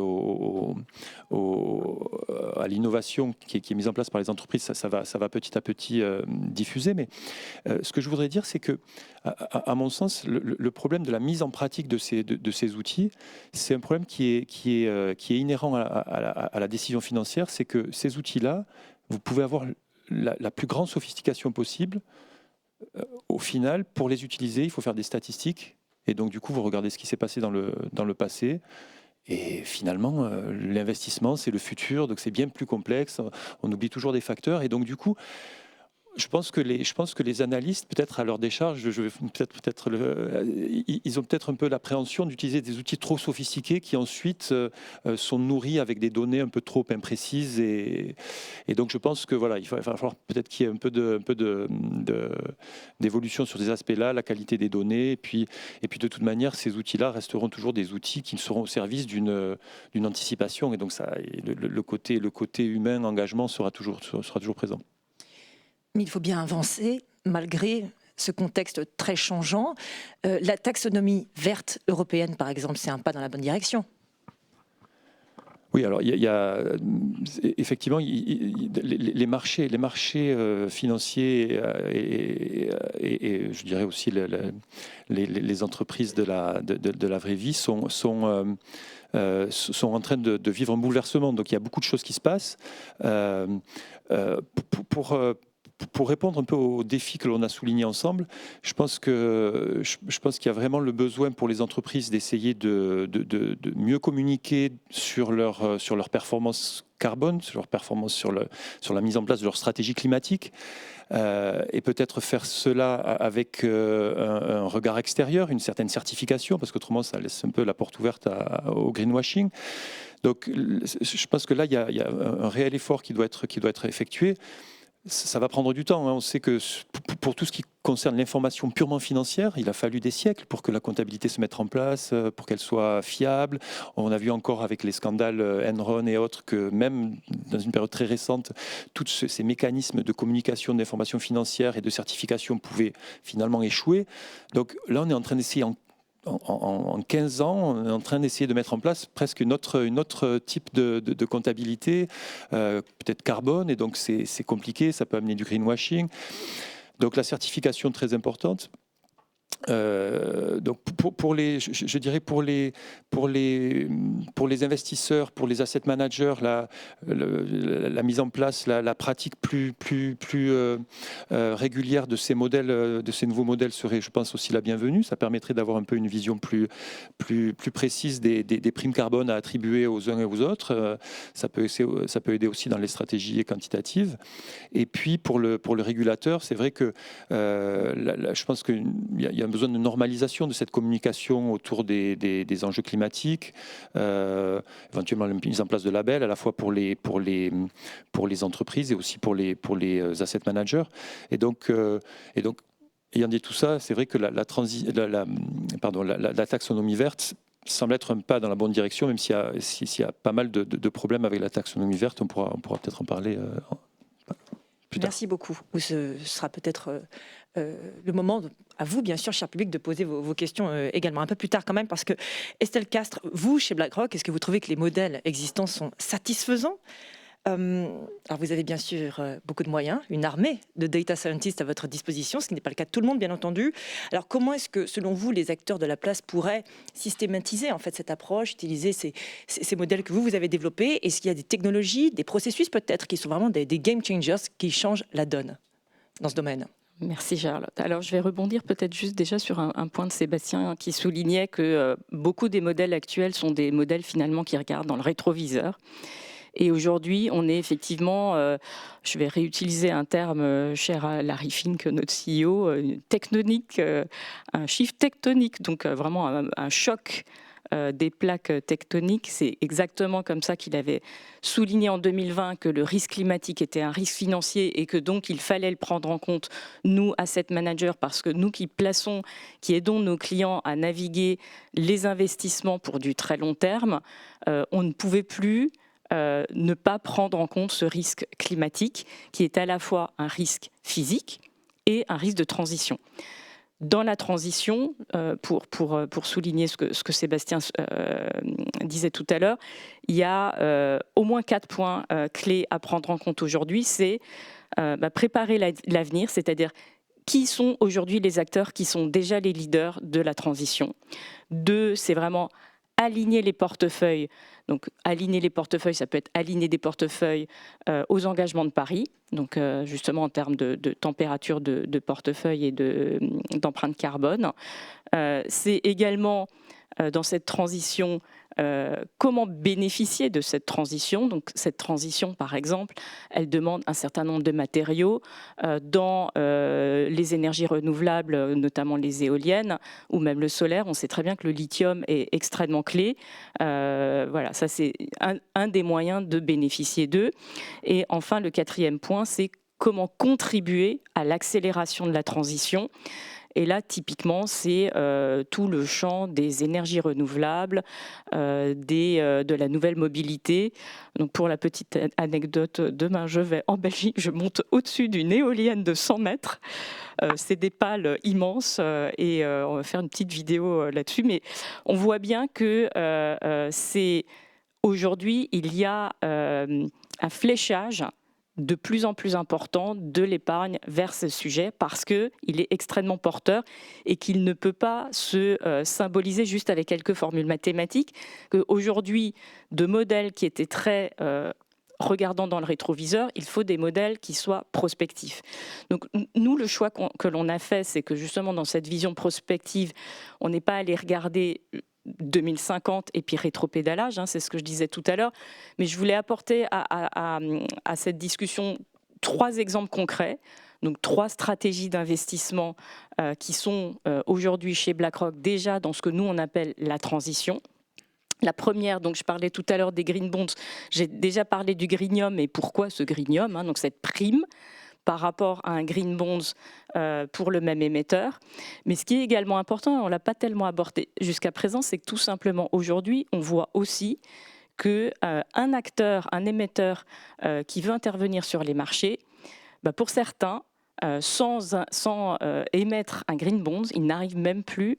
à l'innovation qui est mise en place par les entreprises, ça va petit à petit diffuser. Mais ce que je voudrais dire, c'est que, à mon sens, le problème de la mise en pratique de ces outils, c'est un problème qui est inhérent à la décision financière. C'est que ces outils-là, vous pouvez avoir la plus grande sophistication possible. au final, pour les utiliser, il faut faire des statistiques. Et donc, du coup, vous regardez ce qui s'est passé dans le passé. Et finalement, l'investissement, c'est le futur, donc c'est bien plus complexe. On oublie toujours des facteurs. Et donc, du coup, je pense que les analystes, peut-être à leur décharge, ils ont peut-être un peu l'appréhension d'utiliser des outils trop sophistiqués qui ensuite sont nourris avec des données un peu trop imprécises. Et donc je pense que voilà, il va falloir peut-être qu'il y ait un peu d'évolution sur ces aspects-là, la qualité des données. Et puis de toute manière, ces outils-là resteront toujours des outils qui seront au service d'une anticipation. Et donc le côté humain, engagement sera toujours présent. Mais il faut bien avancer malgré ce contexte très changeant. La taxonomie verte européenne, par exemple, c'est un pas dans la bonne direction. Oui, alors il y a effectivement les marchés financiers et je dirais aussi les entreprises de la vraie vie sont en train de vivre un bouleversement. Donc il y a beaucoup de choses qui se passent. Pour répondre un peu aux défis que l'on a soulignés ensemble, je pense qu'il y a vraiment le besoin pour les entreprises d'essayer de mieux communiquer sur leur performance carbone, sur leur performance sur la mise en place de leur stratégie climatique, et peut-être faire cela avec un regard extérieur, une certaine certification, parce qu'autrement ça laisse un peu la porte ouverte au greenwashing. Donc je pense que là il y a un réel effort qui doit être effectué. Ça va prendre du temps. On sait que pour tout ce qui concerne l'information purement financière, il a fallu des siècles pour que la comptabilité se mette en place, pour qu'elle soit fiable. On a vu encore avec les scandales Enron et autres que même dans une période très récente, tous ces mécanismes de communication d'information financière et de certification pouvaient finalement échouer. Donc là, on est en train d'essayer en 15 ans, on est en train d'essayer de mettre en place presque une autre type de comptabilité, peut-être carbone, et donc c'est compliqué, ça peut amener du greenwashing. Donc la certification très importante. Donc je dirais pour les investisseurs, pour les asset managers, la mise en place, la pratique plus régulière de ces modèles, de ces nouveaux modèles serait, je pense, aussi la bienvenue. Ça permettrait d'avoir un peu une vision plus précise des primes carbone à attribuer aux uns et aux autres. Ça peut aider aussi dans les stratégies quantitatives. Et puis pour le régulateur, c'est vrai que je pense qu'il y a un besoin de normalisation de cette communication autour des enjeux climatiques, éventuellement la mise en place de labels à la fois pour les entreprises et aussi pour les asset managers. Et donc ayant dit tout ça, c'est vrai que la taxonomie verte semble être un pas dans la bonne direction, même s'il y a pas mal de problèmes avec la taxonomie verte. On pourra peut-être en parler plus tard. Merci beaucoup. Ce sera peut-être le moment, à vous, bien sûr, cher public, de poser vos questions également un peu plus tard quand même, parce que Estelle Castres, vous, chez BlackRock, est-ce que vous trouvez que les modèles existants sont satisfaisants ? Alors vous avez bien sûr beaucoup de moyens, une armée de data scientists à votre disposition, ce qui n'est pas le cas de tout le monde, bien entendu. Alors comment est-ce que, selon vous, les acteurs de la place pourraient systématiser en fait cette approche, utiliser ces modèles que vous avez développés ? Est-ce qu'il y a des technologies, des processus peut-être qui sont vraiment des game changers qui changent la donne dans ce domaine ? Merci Charlotte. Alors je vais rebondir peut-être juste déjà sur un point de Sébastien qui soulignait que beaucoup des modèles actuels sont des modèles finalement qui regardent dans le rétroviseur. Et aujourd'hui, on est effectivement, je vais réutiliser un terme cher à Larry Fink, notre CEO, tectonique, un shift tectonique, donc vraiment un choc des plaques tectoniques. C'est exactement comme ça qu'il avait souligné en 2020 que le risque climatique était un risque financier et que donc il fallait le prendre en compte, nous, asset managers, parce que nous qui aidons nos clients à naviguer les investissements pour du très long terme, on ne pouvait plus ne pas prendre en compte ce risque climatique qui est à la fois un risque physique et un risque de transition. Dans la transition, pour souligner ce que Sébastien disait tout à l'heure, il y a au moins 4 points clés à prendre en compte aujourd'hui. C'est préparer l'avenir, c'est-à-dire qui sont aujourd'hui les acteurs qui sont déjà les leaders de la transition. 2, c'est vraiment aligner les portefeuilles. Donc, aligner les portefeuilles, ça peut être aligner des portefeuilles aux engagements de Paris, donc justement en termes de température de portefeuille et d'empreinte carbone. C'est également dans cette transition, comment bénéficier de cette transition. Donc cette transition, par exemple, elle demande un certain nombre de matériaux dans les énergies renouvelables, notamment les éoliennes ou même le solaire. On sait très bien que le lithium est extrêmement clé. Voilà, ça c'est un des moyens de bénéficier d'eux. Et enfin, le quatrième point, c'est comment contribuer à l'accélération de la transition. Et là, typiquement, c'est tout le champ des énergies renouvelables, de la nouvelle mobilité. Donc, pour la petite anecdote, demain, je vais en Belgique, je monte au-dessus d'une éolienne de 100 mètres. C'est des pales immenses et on va faire une petite vidéo là-dessus. Mais on voit bien que c'est aujourd'hui, il y a un fléchage de plus en plus important de l'épargne vers ce sujet parce qu'il est extrêmement porteur et qu'il ne peut pas se symboliser juste avec quelques formules mathématiques. Qu'aujourd'hui, de modèles qui étaient très regardant dans le rétroviseur, il faut des modèles qui soient prospectifs. Donc nous, le choix que l'on a fait, c'est que justement dans cette vision prospective, on n'est pas allé regarder 2050 et puis rétropédalage, c'est ce que je disais tout à l'heure, mais je voulais apporter à cette discussion 3 exemples concrets, donc 3 stratégies d'investissement qui sont aujourd'hui chez BlackRock déjà dans ce que nous on appelle la transition. La première, donc je parlais tout à l'heure des green bonds, j'ai déjà parlé du greenium et pourquoi ce greenium, donc cette prime par rapport à un green bonds pour le même émetteur. Mais ce qui est également important, on ne l'a pas tellement abordé jusqu'à présent, c'est que tout simplement aujourd'hui, on voit aussi qu'un acteur, un émetteur qui veut intervenir sur les marchés, pour certains, sans émettre un green bonds, il n'arrive même plus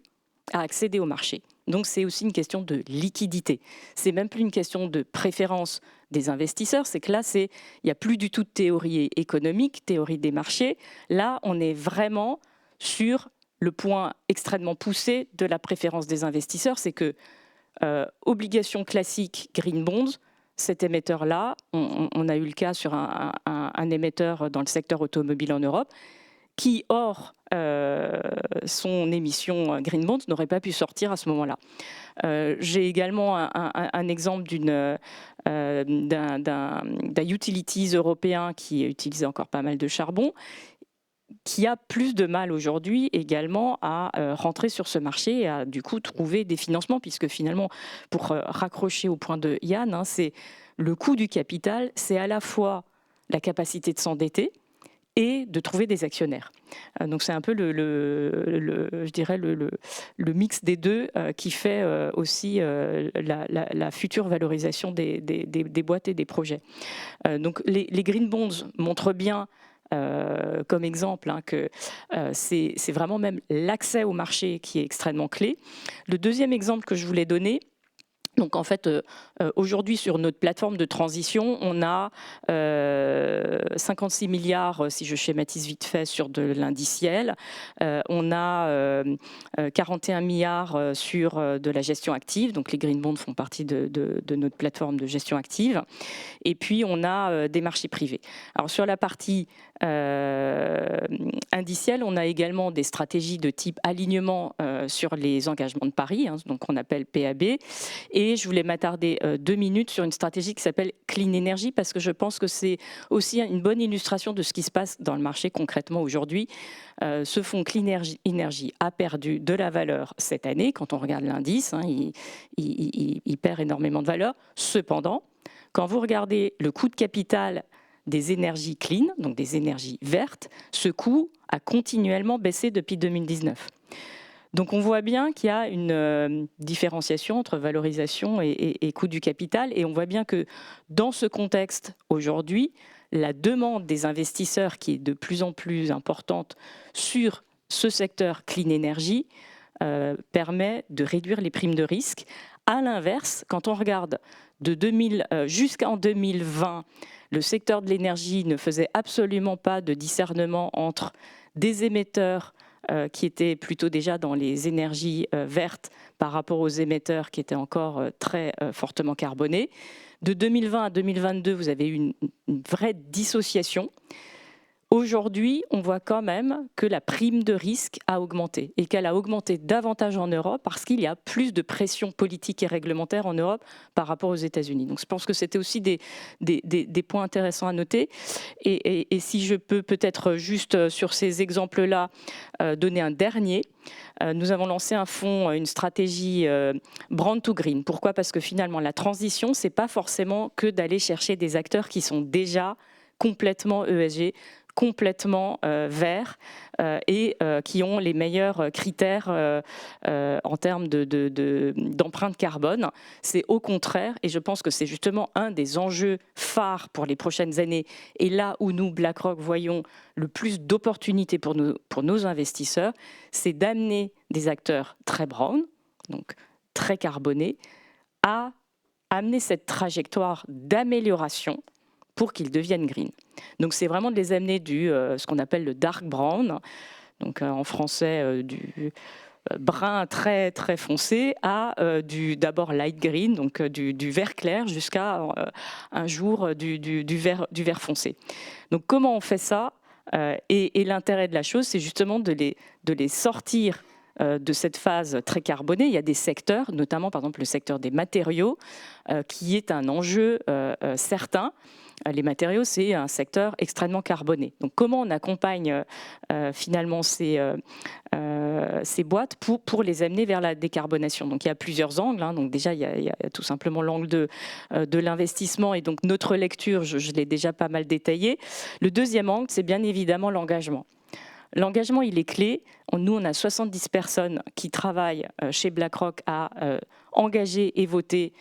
à accéder au marché. Donc c'est aussi une question de liquidité. C'est même plus une question de préférence des investisseurs, c'est que là, il n'y a plus du tout de théorie économique, théorie des marchés. Là, on est vraiment sur le point extrêmement poussé de la préférence des investisseurs, c'est que obligation classique green bonds, cet émetteur-là, on a eu le cas sur un émetteur dans le secteur automobile en Europe, qui, hors son émission Green Bonds, n'aurait pas pu sortir à ce moment-là. J'ai également un exemple d'un utilities européen qui utilisait encore pas mal de charbon, qui a plus de mal aujourd'hui également à rentrer sur ce marché et à du coup trouver des financements, puisque finalement, pour raccrocher au point de Yann, c'est le coût du capital, c'est à la fois la capacité de s'endetter, et de trouver des actionnaires. Donc c'est un peu je dirais le mix des deux qui fait aussi la future valorisation des boîtes et des projets. Donc les green bonds montrent bien comme exemple que c'est vraiment même l'accès au marché qui est extrêmement clé. Le deuxième exemple que je voulais donner, donc en fait, aujourd'hui sur notre plateforme de transition, on a 56 milliards, si je schématise vite fait, sur de l'indiciel. On a 41 milliards sur de la gestion active, donc les green bonds font partie de notre plateforme de gestion active. Et puis on a des marchés privés. Alors sur la partie indicielle, on a également des stratégies de type alignement sur les engagements de Paris, donc on appelle PAB. Et je voulais m'attarder 2 minutes sur une stratégie qui s'appelle Clean Energy, parce que je pense que c'est aussi une bonne illustration de ce qui se passe dans le marché concrètement aujourd'hui. Ce fonds Clean Energy a perdu de la valeur cette année. Quand on regarde l'indice, il perd énormément de valeur. Cependant, quand vous regardez le coût de capital des énergies clean, donc des énergies vertes, ce coût a continuellement baissé depuis 2019. Donc on voit bien qu'il y a une différenciation entre valorisation et coût du capital, et on voit bien que dans ce contexte aujourd'hui, la demande des investisseurs qui est de plus en plus importante sur ce secteur clean energy permet de réduire les primes de risque. À l'inverse, quand on regarde jusqu'en 2020, le secteur de l'énergie ne faisait absolument pas de discernement entre des émetteurs qui étaient plutôt déjà dans les énergies vertes par rapport aux émetteurs qui étaient encore très fortement carbonés. De 2020 à 2022, vous avez eu une vraie dissociation. Aujourd'hui, on voit quand même que la prime de risque a augmenté et qu'elle a augmenté davantage en Europe parce qu'il y a plus de pression politique et réglementaire en Europe par rapport aux États-Unis. Donc je pense que c'était aussi des points intéressants à noter. Et si je peux peut-être juste sur ces exemples-là donner un dernier. Nous avons lancé un fonds, une stratégie Brand to Green. Pourquoi ? Parce que finalement, la transition, ce n'est pas forcément que d'aller chercher des acteurs qui sont déjà complètement ESG, complètement verts et qui ont les meilleurs critères en termes d'empreinte carbone. C'est au contraire, et je pense que c'est justement un des enjeux phares pour les prochaines années, et là où nous, BlackRock, voyons le plus d'opportunités pour nos investisseurs, c'est d'amener des acteurs très brown, donc très carbonés, à amener cette trajectoire d'amélioration pour qu'ils deviennent green. Donc c'est vraiment de les amener ce qu'on appelle le dark brown, donc en français du brun très très foncé, à d'abord light green, donc du vert clair, jusqu'à un jour du vert foncé. Donc comment on fait ça ? Et l'intérêt de la chose, c'est justement de les sortir de cette phase très carbonée. Il y a des secteurs, notamment par exemple le secteur des matériaux, qui est un enjeu certain. Les matériaux, c'est un secteur extrêmement carboné. Donc, comment on accompagne finalement ces boîtes pour les amener vers la décarbonation ? Donc, il y a plusieurs angles. Donc, déjà, il y a tout simplement l'angle de l'investissement. Et donc, notre lecture, je l'ai déjà pas mal détaillé. Le deuxième angle, c'est bien évidemment l'engagement. L'engagement, il est clé. Nous, on a 70 personnes qui travaillent chez BlackRock à engager et voter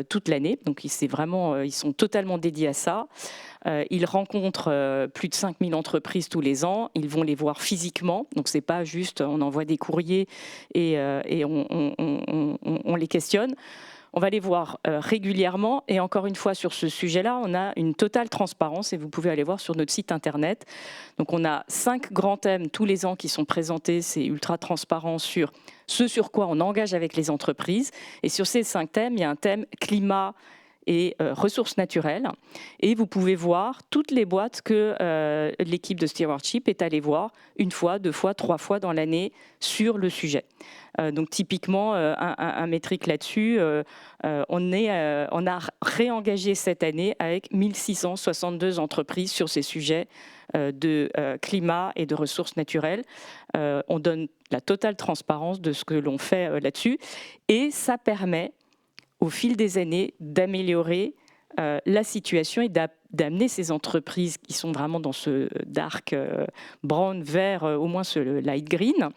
toute l'année. Donc, ils sont totalement dédiés à ça. Ils rencontrent plus de 5000 entreprises tous les ans. Ils vont les voir physiquement. Donc, ce n'est pas juste on envoie des courriers et on les questionne. On va les voir régulièrement et encore une fois sur ce sujet-là, on a une totale transparence et vous pouvez aller voir sur notre site internet. Donc on a 5 grands thèmes tous les ans qui sont présentés, c'est ultra transparent sur ce sur quoi on engage avec les entreprises. Et sur ces 5 thèmes, il y a un thème climat et ressources naturelles. Et vous pouvez voir toutes les boîtes que l'équipe de Stewardship est allée voir 1 fois, 2 fois, 3 fois dans l'année sur le sujet. Donc typiquement, un métrique là-dessus, on a réengagé cette année avec 1662 entreprises sur ces sujets de climat et de ressources naturelles. On donne la totale transparence de ce que l'on fait là-dessus. Et ça permet, au fil des années, d'améliorer la situation et d'amener ces entreprises qui sont vraiment dans ce dark brown, vert, au moins ce light green.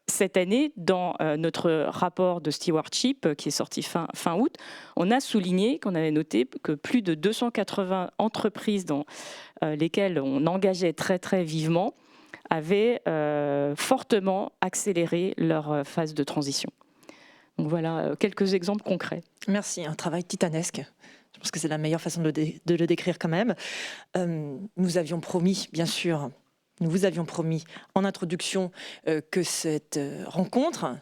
Cette année, dans notre rapport de stewardship qui est sorti fin août, on a souligné qu'on avait noté que plus de 280 entreprises dans lesquelles on engageait très très vivement avaient fortement accéléré leur phase de transition. Donc voilà, quelques exemples concrets. Merci, un travail titanesque. Je pense que c'est la meilleure façon de le décrire quand même. Nous avions promis, bien sûr, nous vous avions promis en introduction que cette rencontre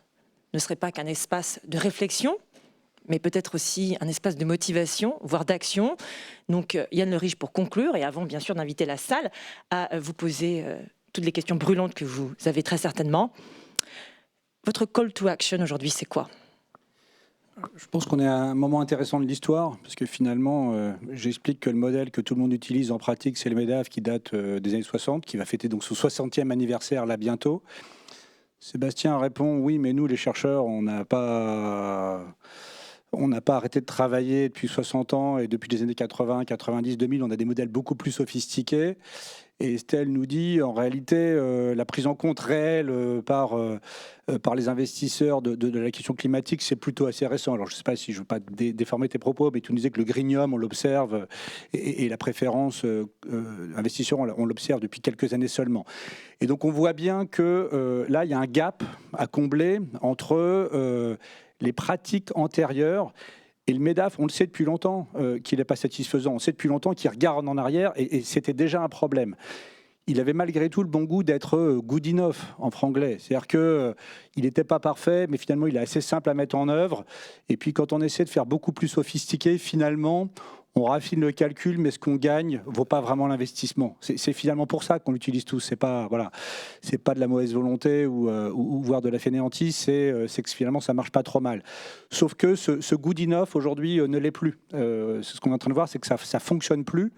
ne serait pas qu'un espace de réflexion, mais peut-être aussi un espace de motivation, voire d'action. Donc Yann Le Riche, pour conclure, et avant bien sûr d'inviter la salle à vous poser toutes les questions brûlantes que vous avez très certainement. Votre call to action aujourd'hui, c'est quoi ? Je pense qu'on est à un moment intéressant de l'histoire, parce que finalement, j'explique que le modèle que tout le monde utilise en pratique, c'est le MEDAF qui date des années 60, qui va fêter donc son 60e anniversaire là bientôt. Sébastien répond, oui, mais nous, les chercheurs, on n'a pas arrêté de travailler depuis 60 ans, et depuis les années 80, 90, 2000, on a des modèles beaucoup plus sophistiqués. Et Estelle nous dit, en réalité, la prise en compte réelle par les investisseurs de la question climatique, c'est plutôt assez récent. Alors, je ne sais pas si je ne veux pas déformer tes propos, mais tu nous disais que le greenium, on l'observe, et la préférence investisseurs, on l'observe depuis quelques années seulement. Et donc, on voit bien que là, il y a un gap à combler entre les pratiques antérieures. Et le MEDAF, on le sait depuis longtemps qu'il n'est pas satisfaisant. On sait depuis longtemps qu'il regarde en arrière et c'était déjà un problème. il avait malgré tout le bon goût d'être good enough en franglais. C'est-à-dire qu'il n'était pas parfait, mais finalement, il est assez simple à mettre en œuvre. Et puis, quand on essaie de faire beaucoup plus sophistiqué, finalement, on raffine le calcul, mais ce qu'on gagne ne vaut pas vraiment l'investissement. C'est finalement pour ça qu'on l'utilise tous. C'est pas de la mauvaise volonté ou voire de la fainéantise. C'est que finalement ça marche pas trop mal. Sauf que ce good enough aujourd'hui ne l'est plus. Ce qu'on est en train de voir, c'est que ça fonctionne plus.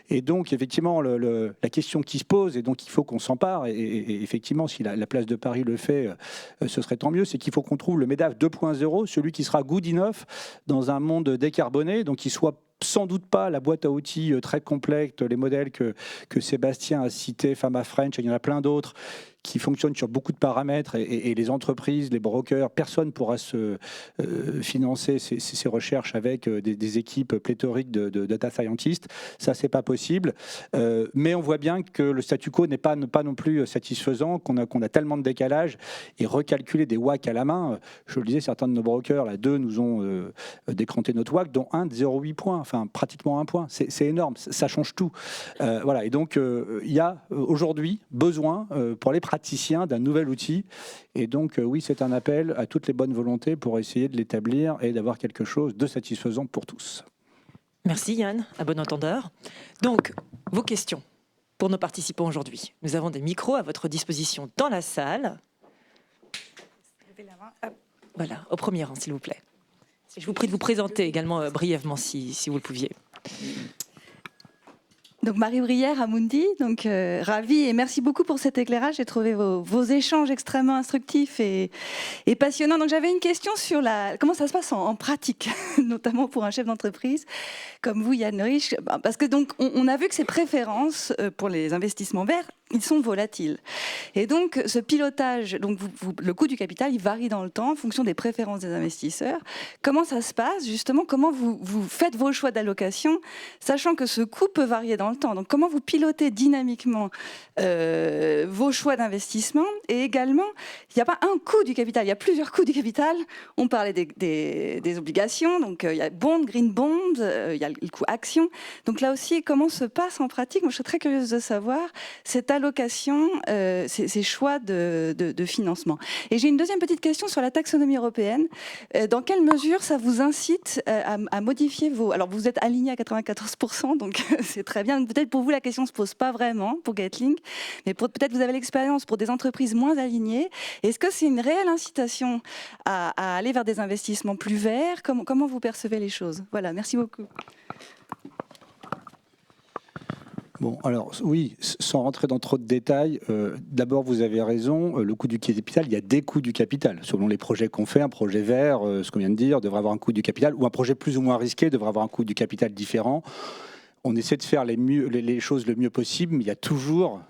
Et donc effectivement, la question qui se pose, et donc il faut qu'on s'empare. Et effectivement, si la place de Paris le fait, ce serait tant mieux. C'est qu'il faut qu'on trouve le MEDAF 2.0, celui qui sera good enough dans un monde décarboné, donc qui soit sans doute pas la boîte à outils très complète, les modèles que Sébastien a cités, Pharma French, il y en a plein d'autres, qui fonctionnent sur beaucoup de paramètres et les entreprises, les brokers, personne ne pourra se financer ces recherches avec des équipes pléthoriques de data scientists. Ça, c'est pas possible. Mais on voit bien que le statu quo n'est pas non plus satisfaisant, qu'on a tellement de décalage et recalculer des WACC à la main. Je le disais, certains de nos brokers, là, 2 nous ont décranté notre WACC, dont un de 0,8 points, enfin pratiquement 1 point. C'est énorme, ça change tout. Voilà. Et donc, il y a aujourd'hui besoin pour les praticiens d'un nouvel outil. Et donc, oui, c'est un appel à toutes les bonnes volontés pour essayer de l'établir et d'avoir quelque chose de satisfaisant pour tous. Merci Yann, à bon entendeur. Donc, vos questions pour nos participants aujourd'hui. Nous avons des micros à votre disposition dans la salle. Voilà, au premier rang, s'il vous plaît. Je vous prie de vous présenter également brièvement, si vous le pouviez. Donc Marie Brière, Amundi, donc ravie et merci beaucoup pour cet éclairage. J'ai trouvé vos échanges extrêmement instructifs et passionnants. Donc j'avais une question sur comment ça se passe en pratique, notamment pour un chef d'entreprise comme vous, Yann Riche, parce que donc on a vu que ces préférences pour les investissements verts, ils sont volatiles. Et donc ce pilotage, donc le coût du capital, il varie dans le temps en fonction des préférences des investisseurs. Comment ça se passe justement? Comment vous faites vos choix d'allocation, sachant que ce coût peut varier dans le temps? Donc comment vous pilotez dynamiquement vos choix d'investissement? Et également, il n'y a pas un coût du capital, il y a plusieurs coûts du capital. On parlait des obligations, donc il y a bond, green bond, il y a le coût action. Donc là aussi, comment se passe en pratique? Moi, je serais très curieuse de savoir cette allocation, ces choix de financement. Et j'ai une deuxième petite question sur la taxonomie européenne. Dans quelle mesure ça vous incite à modifier vos... Alors, vous êtes aligné à 94%, donc c'est très bien. Peut-être pour vous, la question ne se pose pas vraiment pour Getlink, mais peut-être vous avez l'expérience pour des entreprises moins alignées. Est-ce que c'est une réelle incitation à aller vers des investissements plus verts? Comment vous percevez les choses? Voilà, merci beaucoup. Bon, alors oui, sans rentrer dans trop de détails, d'abord vous avez raison, le coût du capital, il y a des coûts du capital. Selon les projets qu'on fait, un projet vert, ce qu'on vient de dire, devrait avoir un coût du capital, ou un projet plus ou moins risqué devrait avoir un coût du capital différent. On essaie de faire les choses le mieux possible, mais il y a toujours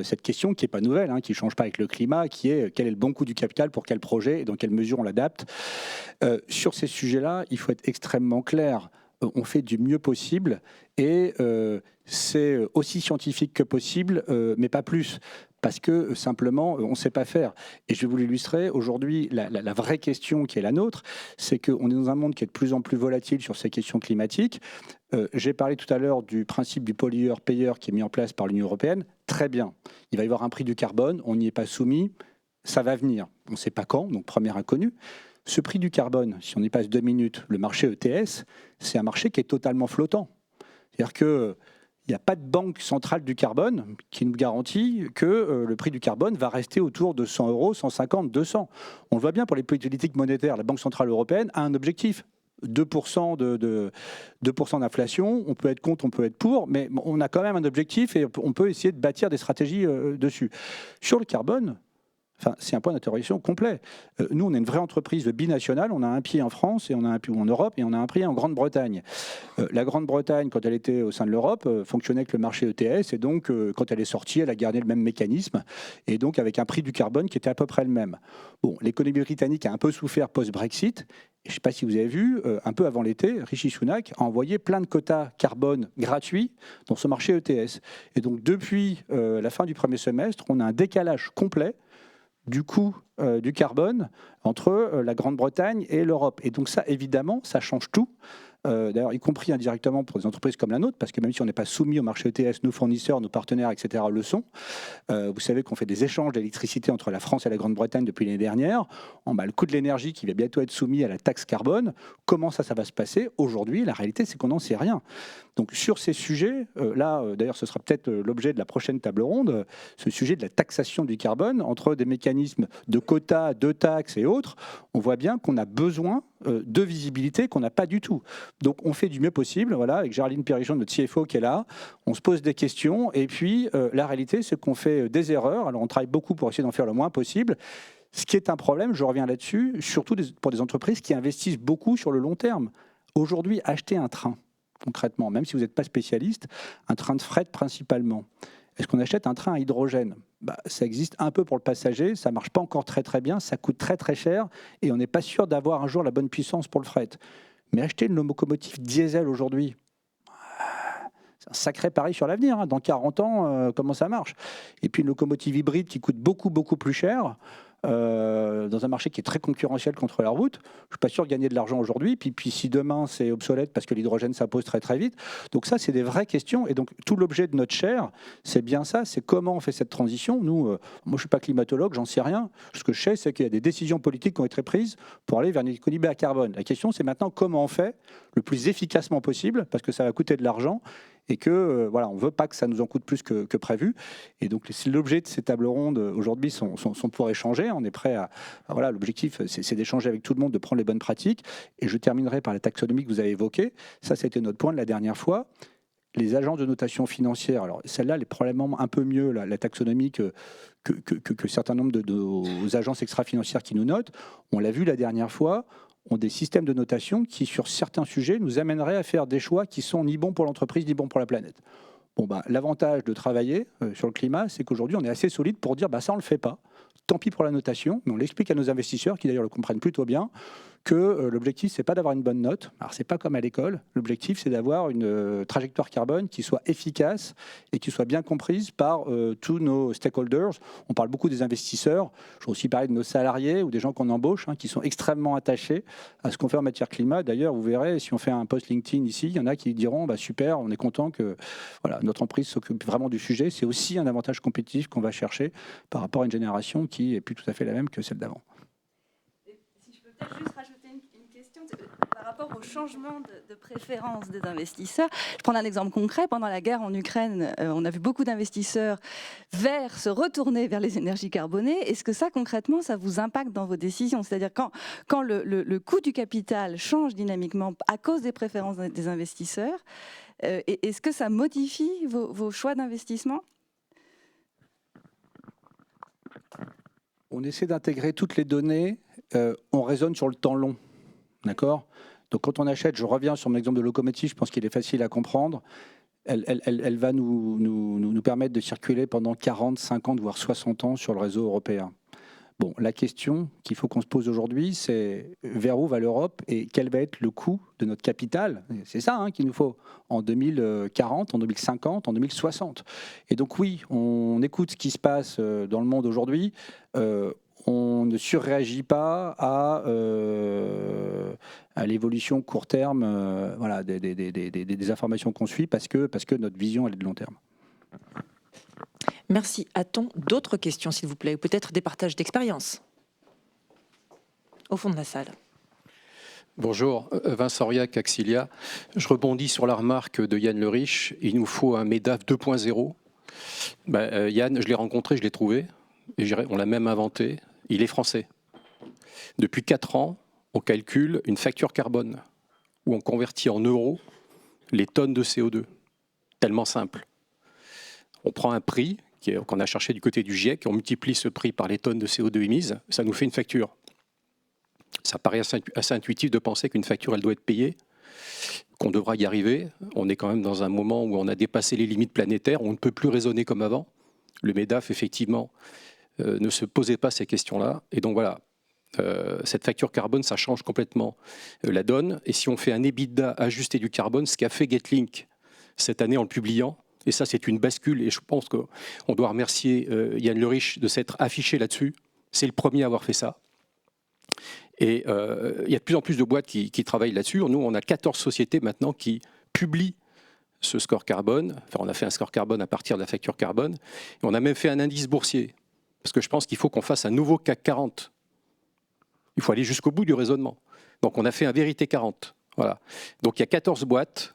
cette question qui n'est pas nouvelle, qui ne change pas avec le climat, qui est quel est le bon coût du capital pour quel projet et dans quelle mesure on l'adapte. Sur ces sujets-là, il faut être extrêmement clair. On fait du mieux possible et c'est aussi scientifique que possible, mais pas plus. Parce que simplement, on ne sait pas faire. Et je vais vous l'illustrer. Aujourd'hui, la vraie question qui est la nôtre, c'est qu'on est dans un monde qui est de plus en plus volatile sur ces questions climatiques. J'ai parlé tout à l'heure du principe du pollueur-payeur qui est mis en place par l'Union européenne. Très bien. Il va y avoir un prix du carbone, on n'y est pas soumis, ça va venir. On ne sait pas quand, donc première inconnue. Ce prix du carbone, si on y passe 2 minutes, le marché ETS, c'est un marché qui est totalement flottant. C'est-à-dire qu'il n'y a pas de banque centrale du carbone qui nous garantit que le prix du carbone va rester autour de 100 €, 150, 200. On le voit bien pour les politiques monétaires. La Banque centrale européenne a un objectif. 2% d'inflation, on peut être contre, on peut être pour, mais on a quand même un objectif et on peut essayer de bâtir des stratégies dessus. Sur le carbone, c'est un point d'interrogation complet. Nous, on est une vraie entreprise binationale. On a un pied en France et on a un pied en Europe et on a un pied en Grande-Bretagne. La Grande-Bretagne, quand elle était au sein de l'Europe, fonctionnait avec le marché ETS et donc, quand elle est sortie, elle a gardé le même mécanisme et donc avec un prix du carbone qui était à peu près le même. Bon, l'économie britannique a un peu souffert post-Brexit. Je ne sais pas si vous avez vu, un peu avant l'été, Rishi Sunak a envoyé plein de quotas carbone gratuits dans ce marché ETS. Et donc, depuis la fin du premier semestre, on a un décalage complet du coût du carbone entre la Grande-Bretagne et l'Europe. Et donc ça, évidemment, ça change tout. d'ailleurs y compris indirectement pour des entreprises comme la nôtre, parce que même si on n'est pas soumis au marché ETS, nos fournisseurs, nos partenaires, etc. le sont. Vous savez qu'on fait des échanges d'électricité entre la France et la Grande-Bretagne depuis l'année dernière. Le coût de l'énergie qui va bientôt être soumis à la taxe carbone, comment ça va se passer? Aujourd'hui, la réalité, c'est qu'on n'en sait rien. Donc sur ces sujets, d'ailleurs, ce sera peut-être l'objet de la prochaine table ronde, ce sujet de la taxation du carbone, entre des mécanismes de quotas, de taxes et autres, on voit bien qu'on a besoin de visibilité qu'on n'a pas du tout. Donc on fait du mieux possible, voilà, avec Géraldine Périchon, notre CFO qui est là, on se pose des questions, et puis la réalité, c'est qu'on fait des erreurs. Alors on travaille beaucoup pour essayer d'en faire le moins possible. Ce qui est un problème, je reviens là-dessus, surtout pour des entreprises qui investissent beaucoup sur le long terme. Aujourd'hui, acheter un train, concrètement, même si vous n'êtes pas spécialiste, un train de fret principalement. Est-ce qu'on achète un train à hydrogène? Ça existe un peu pour le passager, ça ne marche pas encore très très bien, ça coûte très très cher et on n'est pas sûr d'avoir un jour la bonne puissance pour le fret. Mais acheter une locomotive diesel aujourd'hui, c'est un sacré pari sur l'avenir. Dans 40 ans, comment ça marche? Et puis une locomotive hybride qui coûte beaucoup beaucoup plus cher, dans un marché qui est très concurrentiel contre la route. Je ne suis pas sûr de gagner de l'argent aujourd'hui. Puis si demain c'est obsolète parce que l'hydrogène s'impose très très vite. Donc ça, c'est des vraies questions. Et donc tout l'objet de notre chaire, c'est bien ça, c'est comment on fait cette transition. Nous, moi je ne suis pas climatologue, j'en sais rien. Ce que je sais, c'est qu'il y a des décisions politiques qui ont été prises pour aller vers une économie bas carbone. La question, c'est maintenant comment on fait le plus efficacement possible, parce que ça va coûter de l'argent. Et que on ne veut pas que ça nous en coûte plus que prévu. Et donc l'objet de ces tables rondes aujourd'hui sont pour échanger. On est prêt à l'objectif, c'est d'échanger avec tout le monde, de prendre les bonnes pratiques. Et je terminerai par la taxonomie que vous avez évoquée. Ça, c'était notre point de la dernière fois. Les agences de notation financière, alors celle-là, elle est probablement un peu mieux, la taxonomie, que certains nombres de agences extra-financières qui nous notent. On l'a vu la dernière fois, ont des systèmes de notation qui, sur certains sujets, nous amèneraient à faire des choix qui sont ni bons pour l'entreprise, ni bons pour la planète. L'avantage de travailler sur le climat, c'est qu'aujourd'hui, on est assez solide pour dire ça, on ne le fait pas. Tant pis pour la notation, mais on l'explique à nos investisseurs, qui d'ailleurs le comprennent plutôt bien, que l'objectif, c'est pas d'avoir une bonne note. Alors, c'est pas comme à l'école. L'objectif, c'est d'avoir une trajectoire carbone qui soit efficace et qui soit bien comprise par tous nos stakeholders. On parle beaucoup des investisseurs. Je vais aussi parler de nos salariés ou des gens qu'on embauche, qui sont extrêmement attachés à ce qu'on fait en matière climat. D'ailleurs, vous verrez, si on fait un post LinkedIn ici, il y en a qui diront super, on est content que notre entreprise s'occupe vraiment du sujet. C'est aussi un avantage compétitif qu'on va chercher par rapport à une génération qui n'est plus tout à fait la même que celle d'avant. Si je peux peut-être juste rajouter une question par rapport au changement de préférence des investisseurs. Je prends un exemple concret. Pendant la guerre en Ukraine, on a vu beaucoup d'investisseurs se retourner vers les énergies carbonées. Est-ce que ça, concrètement, ça vous impacte dans vos décisions? C'est-à-dire quand le coût du capital change dynamiquement à cause des préférences des investisseurs, est-ce que ça modifie vos choix d'investissement? On essaie d'intégrer toutes les données, on raisonne sur le temps long, d'accord? Donc quand on achète, je reviens sur mon exemple de locomotive, je pense qu'il est facile à comprendre, elle va nous permettre de circuler pendant 40, 50, voire 60 ans sur le réseau européen. Bon, la question qu'il faut qu'on se pose aujourd'hui, c'est vers où va l'Europe et quel va être le coût de notre capital? C'est ça qu'il nous faut en 2040, en 2050, en 2060. Et donc oui, on écoute ce qui se passe dans le monde aujourd'hui. On ne surréagit pas à l'évolution court terme des informations qu'on suit parce que notre vision elle est de long terme. Merci. A-t-on d'autres questions, s'il vous plaît, ou peut-être des partages d'expérience au fond de la salle? Bonjour, Vincent Riac, Axilia. Je rebondis sur la remarque de Yann Leriche. Il nous faut un MEDAF 2.0. Yann, je l'ai rencontré, je l'ai trouvé. Et on l'a même inventé. Il est français. Depuis 4 ans, on calcule une facture carbone où on convertit en euros les tonnes de CO2. Tellement simple. On prend un prix qu'on a cherché du côté du GIEC, on multiplie ce prix par les tonnes de CO2 émises, ça nous fait une facture. Ça paraît assez intuitif de penser qu'une facture, elle doit être payée, qu'on devra y arriver. On est quand même dans un moment où on a dépassé les limites planétaires, on ne peut plus raisonner comme avant. Le MEDAF, effectivement, ne se posait pas ces questions-là. Et donc voilà, cette facture carbone, ça change complètement la donne. Et si on fait un EBITDA ajusté du carbone, ce qu'a fait Getlink cette année en le publiant, et ça, c'est une bascule, et je pense qu'on doit remercier Yann Leriche de s'être affiché là-dessus. C'est le premier à avoir fait ça. Et il y a de plus en plus de boîtes qui travaillent là-dessus. Nous, on a 14 sociétés maintenant qui publient ce score carbone. Enfin, on a fait un score carbone à partir de la facture carbone. Et on a même fait un indice boursier. Parce que je pense qu'il faut qu'on fasse un nouveau CAC 40. Il faut aller jusqu'au bout du raisonnement. Donc, on a fait un vérité 40. Voilà. Donc, il y a 14 boîtes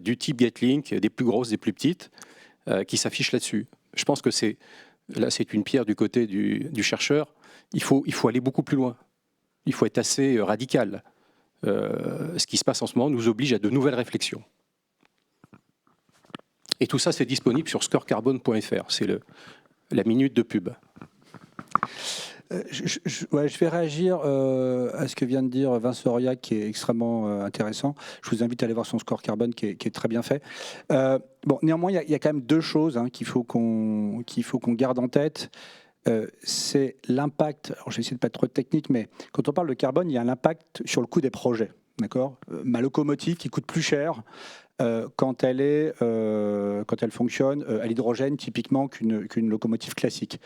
du type Getlink, des plus grosses, des plus petites, qui s'affichent là-dessus. Je pense que c'est une pierre du côté du chercheur. Il faut aller beaucoup plus loin. Il faut être assez radical. Ce qui se passe en ce moment nous oblige à de nouvelles réflexions. Et tout ça, c'est disponible sur scorecarbone.fr. C'est la minute de pub. Je vais réagir à ce que vient de dire Vincent Auriac, qui est extrêmement intéressant. Je vous invite à aller voir son score carbone, qui est très bien fait. Néanmoins, il y a quand même deux choses qu'il faut qu'on garde en tête. C'est l'impact. Alors, je vais essayer de ne pas être trop technique, mais quand on parle de carbone, il y a un impact sur le coût des projets. D'accord ? Ma locomotive qui coûte plus cher quand elle fonctionne à l'hydrogène, typiquement, qu'une locomotive classique.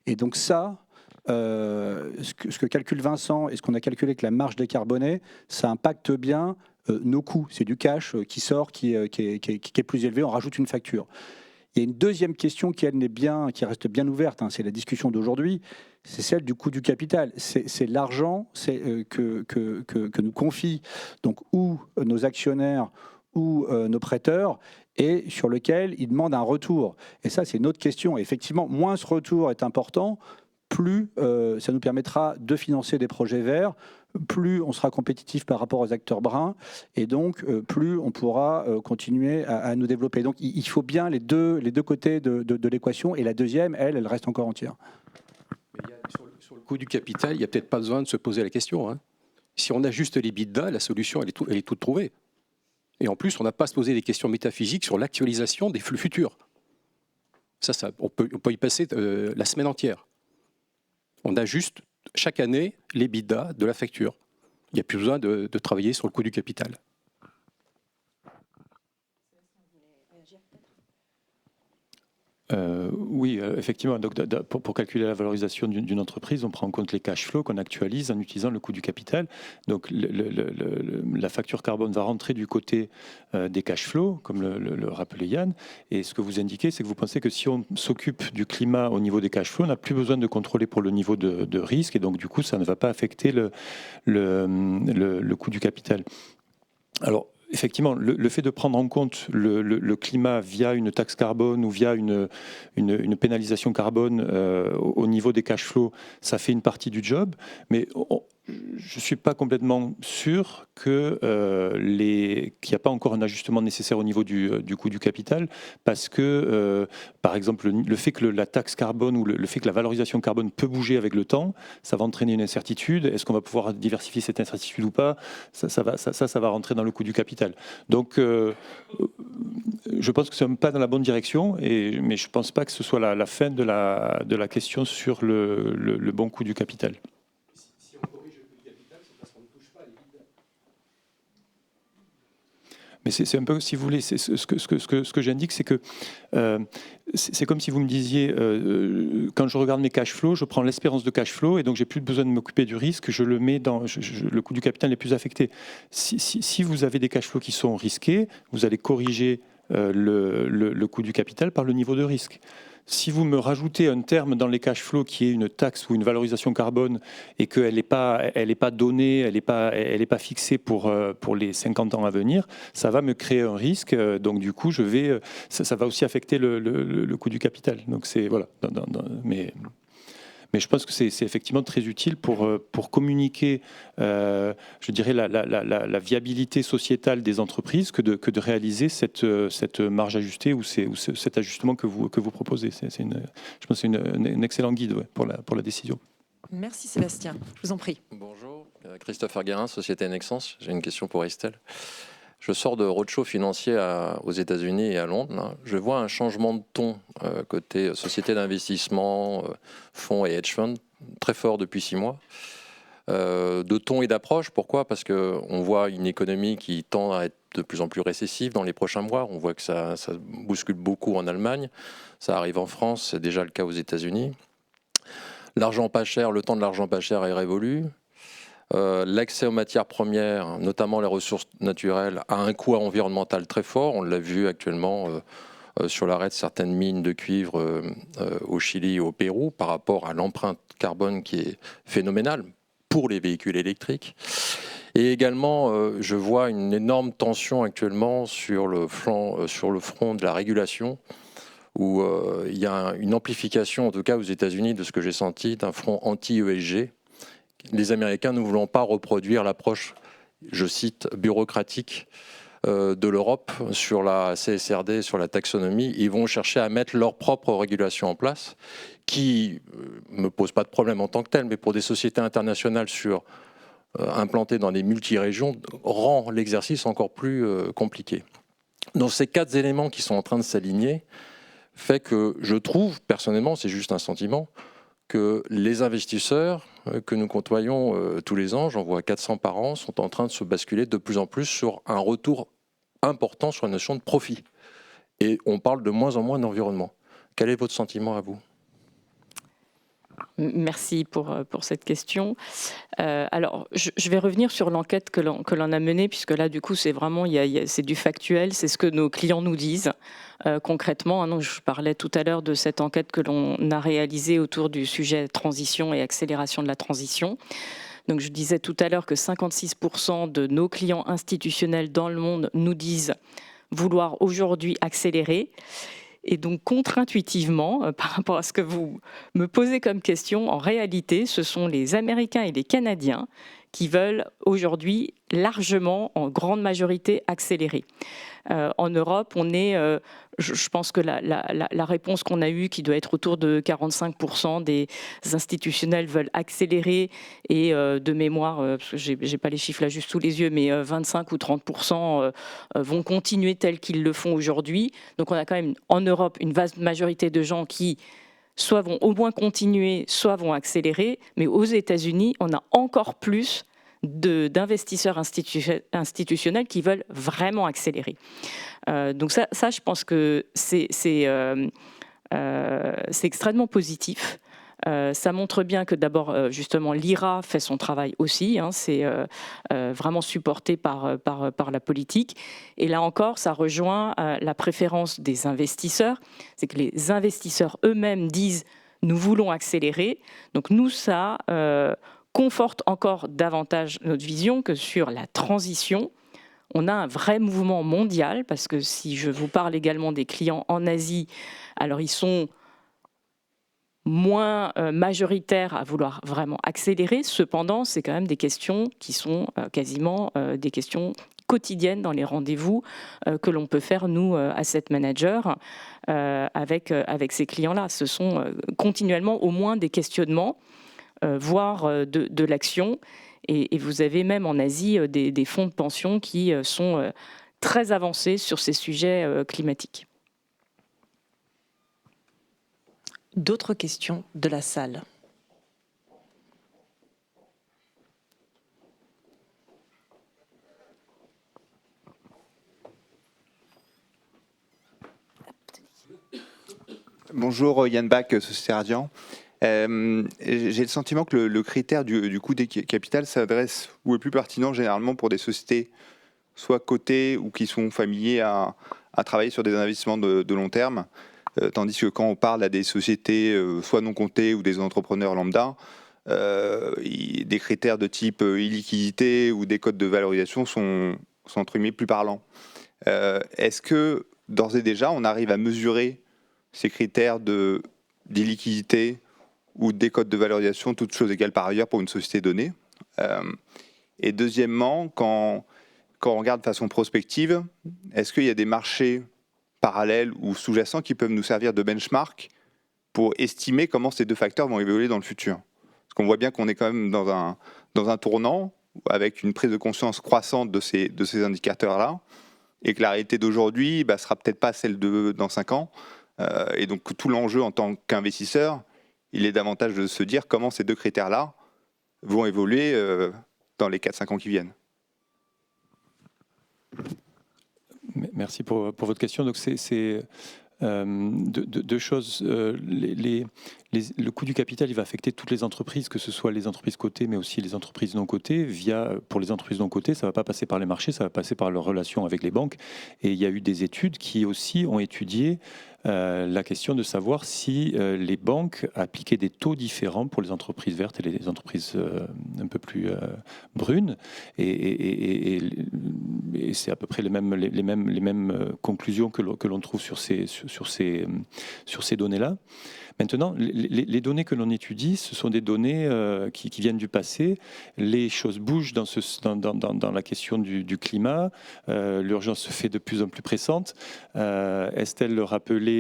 Et donc ça, ce que calcule Vincent et ce qu'on a calculé avec la marge décarbonée, ça impacte bien nos coûts. C'est du cash qui sort, qui est plus élevé. On rajoute une facture. Il y a une deuxième question qui reste bien ouverte, c'est la discussion d'aujourd'hui, c'est celle du coût du capital. C'est l'argent que nous confient donc, ou nos actionnaires ou nos prêteurs, et sur lequel ils demandent un retour. Et ça, c'est une autre question. Et effectivement, moins ce retour est important, plus ça nous permettra de financer des projets verts, plus on sera compétitif par rapport aux acteurs bruns, et donc plus on pourra continuer à nous développer. Donc il faut bien les deux côtés de l'équation, et la deuxième, elle reste encore entière. Mais sur le coût du capital, il n'y a peut-être pas besoin de se poser la question. Si on ajuste les l'EBITDA, la solution, elle est toute trouvée. Et en plus, on n'a pas à se poser des questions métaphysiques sur l'actualisation des flux futurs. Ça on peut y passer la semaine entière. On ajuste chaque année l'EBITDA de la facture. Il n'y a plus besoin de travailler sur le coût du capital. Oui, effectivement. Donc, pour calculer la valorisation d'une entreprise, on prend en compte les cash flows qu'on actualise en utilisant le coût du capital. Donc, la facture carbone va rentrer du côté des cash flows, comme le rappelait Yann. Et ce que vous indiquez, c'est que vous pensez que si on s'occupe du climat au niveau des cash flows, on n'a plus besoin de contrôler pour le niveau de risque. Et donc, du coup, ça ne va pas affecter le coût du capital. Alors, effectivement, le fait de prendre en compte le climat via une taxe carbone ou via une pénalisation carbone au niveau des cash flows, ça fait une partie du job, mais je ne suis pas complètement sûr qu'il n'y a pas encore un ajustement nécessaire au niveau du coût du capital, parce que, par exemple, le fait que la taxe carbone ou le fait que la valorisation carbone peut bouger avec le temps, ça va entraîner une incertitude. Est-ce qu'on va pouvoir diversifier cette incertitude ou pas ? Ça va rentrer dans le coût du capital. Donc, je pense que ce n'est pas dans la bonne direction, mais je ne pense pas que ce soit la fin de la question sur le bon coût du capital. Mais c'est un peu, si vous voulez, ce que j'indique, c'est que c'est comme si vous me disiez, quand je regarde mes cash flows, je prends l'espérance de cash flow et donc j'ai plus besoin de m'occuper du risque, je le mets dans le coût du capital n'est plus affecté. Si vous avez des cash flows qui sont risqués, vous allez corriger le coût du capital par le niveau de risque. Si vous me rajoutez un terme dans les cash flows qui est une taxe ou une valorisation carbone et qu'elle n'est pas donnée, elle n'est pas fixée pour les 50 ans à venir, ça va me créer un risque. Donc du coup, ça va aussi affecter le coût du capital. Donc c'est voilà. Mais je pense que c'est effectivement très utile pour communiquer, je dirais, la viabilité sociétale des entreprises que de réaliser cette marge ajustée ou cet ajustement que vous proposez. Je pense que c'est une excellente guide pour la décision. Merci Sébastien, je vous en prie. Bonjour, Christophe Arguerin, Société Nexens. J'ai une question pour Estelle. Je sors de roadshow financier aux États-Unis et à Londres. Je vois un changement de ton côté société d'investissement, fonds et hedge funds, très fort depuis 6 mois. De ton et d'approche, pourquoi ? Parce qu'on voit une économie qui tend à être de plus en plus récessive dans les prochains mois. On voit que ça bouscule beaucoup en Allemagne. Ça arrive en France, c'est déjà le cas aux États-Unis. L'argent pas cher, le temps de l'argent pas cher est révolu. l'accès aux matières premières, notamment les ressources naturelles, a un coût environnemental très fort. On l'a vu actuellement sur l'arrêt de certaines mines de cuivre au Chili et au Pérou par rapport à l'empreinte carbone qui est phénoménale pour les véhicules électriques. Et également, je vois une énorme tension actuellement sur le front de la régulation, où il y a une amplification, en tout cas aux États-Unis, de ce que j'ai senti, d'un front anti-ESG. Les Américains ne voulant pas reproduire l'approche, je cite, bureaucratique de l'Europe sur la CSRD, sur la taxonomie, ils vont chercher à mettre leur propre régulation en place, qui ne me pose pas de problème en tant que tel, mais pour des sociétés internationales implantées dans des multi-régions, rend l'exercice encore plus compliqué. Donc ces 4 éléments qui sont en train de s'aligner fait que je trouve, personnellement, c'est juste un sentiment, que les investisseurs que nous côtoyons tous les ans, j'en vois 400 par an, sont en train de se basculer de plus en plus sur un retour important sur la notion de profit. Et on parle de moins en moins d'environnement. Quel est votre sentiment à vous ? Merci pour cette question. Alors, je vais revenir sur l'enquête que l'on a menée, puisque là, du coup, c'est vraiment c'est du factuel, c'est ce que nos clients nous disent concrètement. Donc, je parlais tout à l'heure de cette enquête que l'on a réalisée autour du sujet transition et accélération de la transition. Donc, je disais tout à l'heure que 56% de nos clients institutionnels dans le monde nous disent vouloir aujourd'hui accélérer. Et donc, contre-intuitivement, par rapport à ce que vous me posez comme question, en réalité, ce sont les Américains et les Canadiens qui veulent aujourd'hui largement, en grande majorité, accélérer. En Europe, on est, je pense que la réponse qu'on a eue, qui doit être autour de 45% des institutionnels veulent accélérer, et de mémoire, parce que je n'ai pas les chiffres là juste sous les yeux, mais 25 ou 30% vont continuer tels qu'ils le font aujourd'hui. Donc on a quand même en Europe une vaste majorité de gens qui soit vont au moins continuer, soit vont accélérer. Mais aux États-Unis, on a encore plus d'investisseurs institutionnels qui veulent vraiment accélérer. Donc ça, je pense que c'est extrêmement positif. Ça montre bien que d'abord, justement, l'IRA fait son travail aussi. C'est vraiment supporté par la politique. Et là encore, ça rejoint la préférence des investisseurs. C'est que les investisseurs eux-mêmes disent « nous voulons accélérer ». Donc nous, ça conforte encore davantage notre vision que sur la transition. On a un vrai mouvement mondial, parce que si je vous parle également des clients en Asie, alors ils sont moins majoritaires à vouloir vraiment accélérer. Cependant, c'est quand même des questions qui sont quasiment des questions quotidiennes dans les rendez-vous que l'on peut faire, nous, asset managers, avec ces clients-là. Ce sont continuellement au moins des questionnements, voire de l'action. Et vous avez même en Asie des fonds de pension qui sont très avancés sur ces sujets climatiques. D'autres questions de la salle ? Bonjour, Yann Bach, Société Radiant. J'ai le sentiment que le critère du coût des capital s'adresse ou est plus pertinent généralement pour des sociétés soit cotées ou qui sont familiers à travailler sur des investissements de long terme, tandis que quand on parle à des sociétés soit non cotées ou des entrepreneurs lambda, des critères de type illiquidité ou des codes de valorisation sont entre guillemets plus parlants. Est-ce que d'ores et déjà on arrive à mesurer ces critères d'illiquidité ou des codes de valorisation, toutes choses égales par ailleurs pour une société donnée? Et deuxièmement, quand on regarde de façon prospective, est-ce qu'il y a des marchés parallèles ou sous-jacents qui peuvent nous servir de benchmark pour estimer comment ces deux facteurs vont évoluer dans le futur? Parce qu'on voit bien qu'on est quand même dans un tournant avec une prise de conscience croissante de ces indicateurs-là, et que la réalité d'aujourd'hui sera peut-être pas celle de dans 5 ans. Et donc tout l'enjeu en tant qu'investisseur, il est davantage de se dire comment ces deux critères-là vont évoluer dans les 4-5 ans qui viennent. Merci pour votre question. Donc c'est deux choses. Les le coût du capital, il va affecter toutes les entreprises, que ce soit les entreprises cotées, mais aussi les entreprises non cotées. Pour les entreprises non cotées, ça ne va pas passer par les marchés, ça va passer par leur relation avec les banques. Et il y a eu des études qui aussi ont étudié la question de savoir si les banques appliquaient des taux différents pour les entreprises vertes et les entreprises un peu plus brunes. Et c'est à peu près les mêmes conclusions que l'on trouve sur ces données-là. Maintenant, les données que l'on étudie, ce sont des données qui viennent du passé. Les choses bougent dans la question du climat. L'urgence se fait de plus en plus pressante. Estelle le rappelait.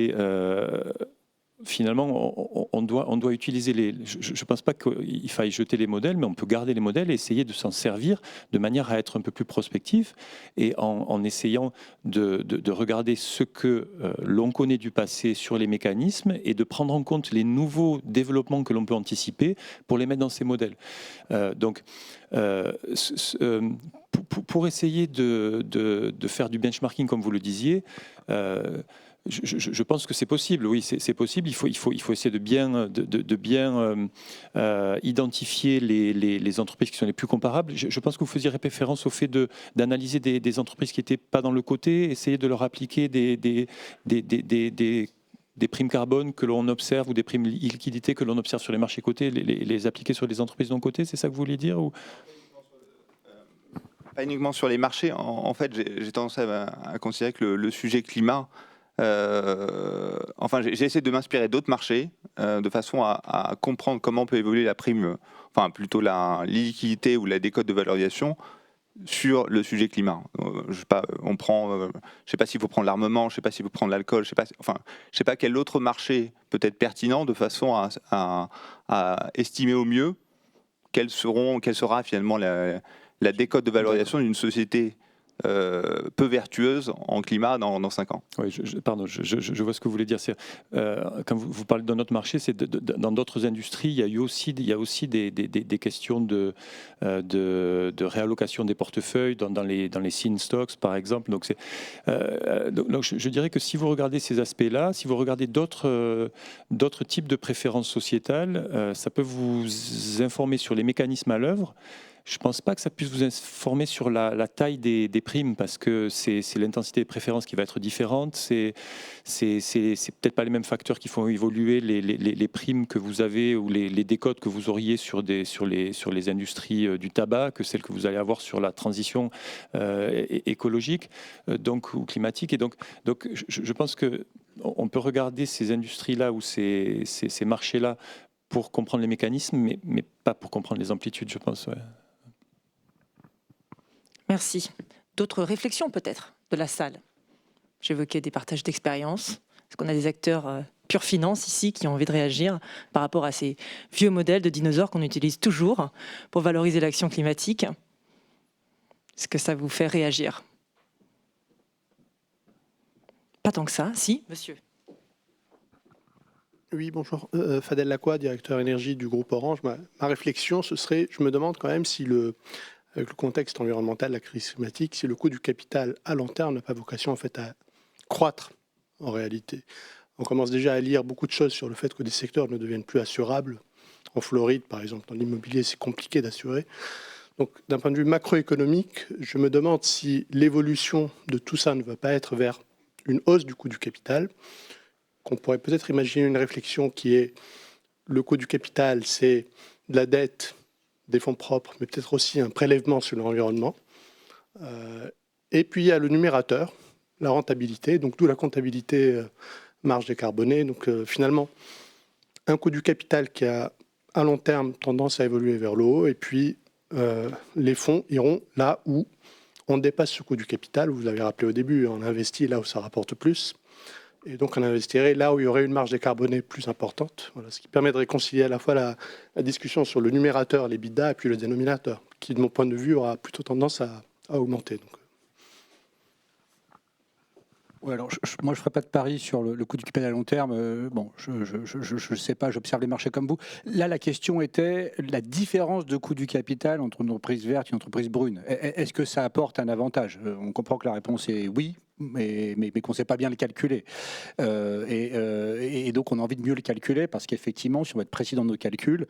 Finalement, on doit utiliser je ne pense pas qu'il faille jeter les modèles, mais on peut garder les modèles et essayer de s'en servir de manière à être un peu plus prospectif et en essayant de regarder ce que l'on connaît du passé sur les mécanismes et de prendre en compte les nouveaux développements que l'on peut anticiper pour les mettre dans ces modèles. Pour essayer de faire du benchmarking, comme vous le disiez, je pense que c'est possible, oui, c'est possible. Il faut essayer de bien identifier les entreprises qui sont les plus comparables. Je pense que vous faisiez référence au fait d'analyser des entreprises qui n'étaient pas dans le côté, essayer de leur appliquer des primes carbone que l'on observe ou des primes liquidité que l'on observe sur les marchés cotés, les appliquer sur les entreprises non cotées, c'est ça que vous vouliez dire ou... Pas uniquement sur les marchés. En fait, j'ai tendance à considérer que le sujet climat... j'ai essayé de m'inspirer d'autres marchés de façon à comprendre comment peut évoluer la prime, enfin plutôt la liquidité ou la décote de valorisation sur le sujet climat. Je sais pas, je sais pas s'il faut prendre l'armement, je sais pas s'il faut prendre l'alcool, je sais pas quel autre marché peut être pertinent de façon à estimer au mieux quelle sera finalement la décote de valorisation d'une société peu vertueuse en climat dans 5 ans. Oui, je vois ce que vous voulez dire. Quand vous parlez d'un autre marché, c'est dans d'autres industries, il y a aussi des questions de réallocation des portefeuilles dans les sin stocks, par exemple. Donc je dirais que si vous regardez ces aspects-là, si vous regardez d'autres types de préférences sociétales, ça peut vous informer sur les mécanismes à l'œuvre. Je ne pense pas que ça puisse vous informer sur la taille des primes parce que c'est l'intensité des préférences qui va être différente. C'est peut-être pas les mêmes facteurs qui font évoluer les primes que vous avez ou les décotes que vous auriez sur les industries du tabac que celles que vous allez avoir sur la transition écologique ou climatique. Et donc je pense qu'on peut regarder ces industries-là ou ces marchés-là pour comprendre les mécanismes, mais pas pour comprendre les amplitudes, je pense. Ouais. Merci. D'autres réflexions peut-être de la salle? J'évoquais des partages d'expériences. Est-ce qu'on a des acteurs pure finance ici qui ont envie de réagir par rapport à ces vieux modèles de dinosaures qu'on utilise toujours pour valoriser l'action climatique? Est-ce que ça vous fait réagir? Pas tant que ça. Si, monsieur. Oui, bonjour. Fadel Lacroix, directeur énergie du groupe Orange. Ma réflexion, ce serait, je me demande quand même si avec le contexte environnemental, la crise climatique, si le coût du capital à long terme n'a pas vocation en fait à croître en réalité. On commence déjà à lire beaucoup de choses sur le fait que des secteurs ne deviennent plus assurables. En Floride, par exemple, dans l'immobilier, c'est compliqué d'assurer. Donc, d'un point de vue macroéconomique, je me demande si l'évolution de tout ça ne va pas être vers une hausse du coût du capital, qu'on pourrait peut-être imaginer une réflexion qui est le coût du capital, c'est de la dette, des fonds propres, mais peut-être aussi un prélèvement sur l'environnement. Et puis il y a le numérateur, la rentabilité, donc d'où la comptabilité marge décarbonée. Donc finalement, un coût du capital qui a à long terme tendance à évoluer vers le haut, et puis les fonds iront là où on dépasse ce coût du capital. Vous l'avez rappelé au début, on investit là où ça rapporte plus. Et donc, on investirait là où il y aurait une marge décarbonée plus importante. Voilà, ce qui permet de réconcilier à la fois la discussion sur le numérateur, l'EBITDA, et puis le dénominateur, qui, de mon point de vue, aura plutôt tendance à augmenter. Donc. Ouais, alors moi, je ne ferai pas de pari sur le coût du capital à long terme. Je ne sais pas, j'observe les marchés comme vous. Là, la question était la différence de coût du capital entre une entreprise verte et une entreprise brune. Est-ce que ça apporte un avantage? On comprend que la réponse est oui, mais qu'on ne sait pas bien le calculer. Et donc, on a envie de mieux le calculer parce qu'effectivement, si on va être précis dans nos calculs,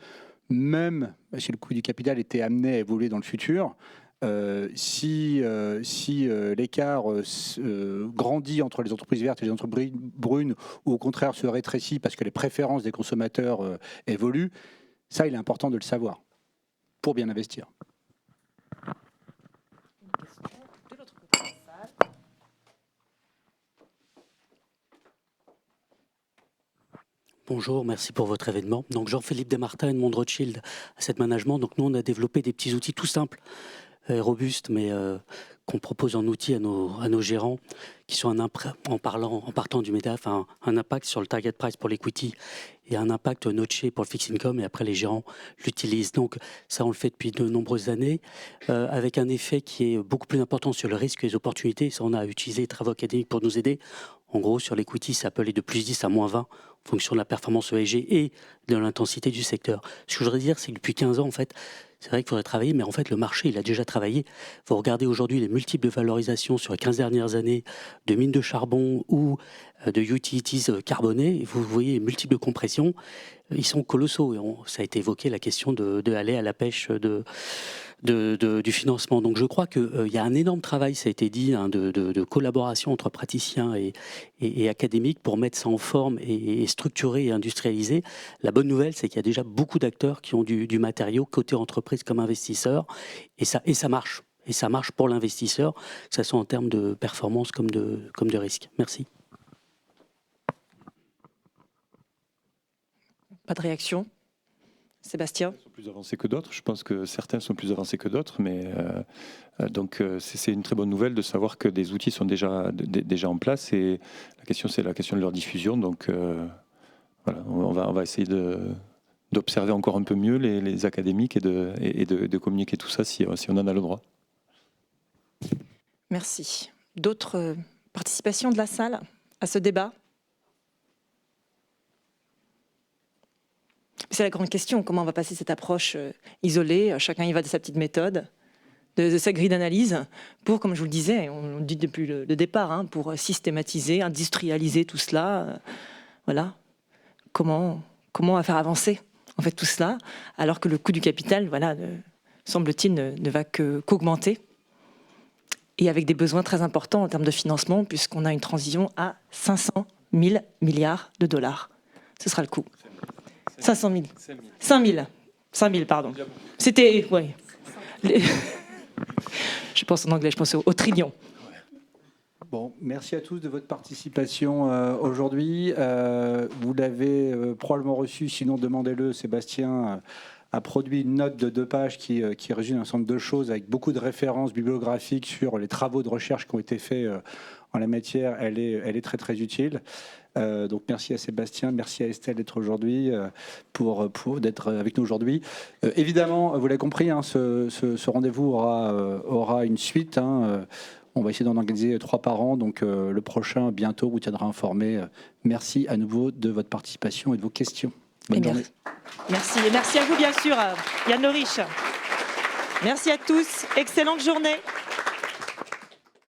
même si le coût du capital était amené à évoluer dans le futur, si l'écart grandit entre les entreprises vertes et les entreprises brunes, ou au contraire se rétrécit parce que les préférences des consommateurs évoluent, ça, il est important de le savoir pour bien investir. Bonjour, merci pour votre événement. Donc Jean-Philippe Desmartins, Edmond Rothschild Asset Management. Donc nous, on a développé des petits outils tout simples, robustes, mais qu'on propose en outils à nos gérants, qui sont en partant du MEDAF, un impact sur le target price pour l'equity et un impact notché pour le fixed income, et après les gérants l'utilisent. Donc ça, on le fait depuis de nombreuses années, avec un effet qui est beaucoup plus important sur le risque et les opportunités. Ça, on a utilisé les travaux académiques pour nous aider. En gros, sur l'equity, ça peut aller de plus 10 à moins 20 en fonction de la performance ESG et de l'intensité du secteur. Ce que je voudrais dire, c'est que depuis 15 ans, en fait, c'est vrai qu'il faudrait travailler, mais en fait, le marché, il a déjà travaillé. Vous regardez aujourd'hui les multiples de valorisation sur les 15 dernières années de mines de charbon ou de utilities carbonées, et vous voyez les multiples de compression, ils sont colossaux. Et ça a été évoqué, la question d'aller à la pêche du financement. Donc je crois qu'il y a un énorme travail, ça a été dit, de collaboration entre praticiens et académiques pour mettre ça en forme et structurer et industrialiser. La bonne nouvelle, c'est qu'il y a déjà beaucoup d'acteurs qui ont du matériau côté entreprise comme investisseurs, et ça marche. Et ça marche pour l'investisseur, que ce soit en termes de performance comme de risque. Merci. Pas de réaction? Sébastien? Ils sont plus avancés que d'autres. Je pense que certains sont plus avancés que d'autres, mais donc c'est une très bonne nouvelle de savoir que des outils sont déjà en place. Et la question, c'est la question de leur diffusion. Donc voilà, on va essayer d'observer encore un peu mieux les académiques et de communiquer tout ça si on en a le droit. Merci. D'autres participations de la salle à ce débat? C'est la grande question, comment on va passer cette approche isolée, chacun y va de sa petite méthode, de sa grille d'analyse, pour, comme je vous le disais, on le dit depuis le départ, pour systématiser, industrialiser tout cela. Voilà. Comment on va faire avancer en fait tout cela, alors que le coût du capital, voilà, semble-t-il, ne va qu'augmenter, et avec des besoins très importants en termes de financement, puisqu'on a une transition à 500 000 milliards de dollars. Ce sera le coût. 500 000. 5 000, pardon. C'était, ouais. Je pense en anglais, je pense au trillion. Bon, merci à tous de votre participation aujourd'hui. Vous l'avez probablement reçu, sinon demandez-le. Sébastien a produit une note de 2 pages qui résume un certain nombre de choses avec beaucoup de références bibliographiques sur les travaux de recherche qui ont été faits en la matière. Elle est très très utile. Donc merci à Sébastien, merci à Estelle d'être aujourd'hui, d'être avec nous aujourd'hui. Évidemment, vous l'avez compris, ce rendez-vous aura une suite. On va essayer d'en organiser 3 par an, donc le prochain bientôt vous tiendra informé. Merci à nouveau de votre participation et de vos questions. Bonne journée. Merci, et merci à vous bien sûr, Yann Le Riche. Merci à tous, excellente journée.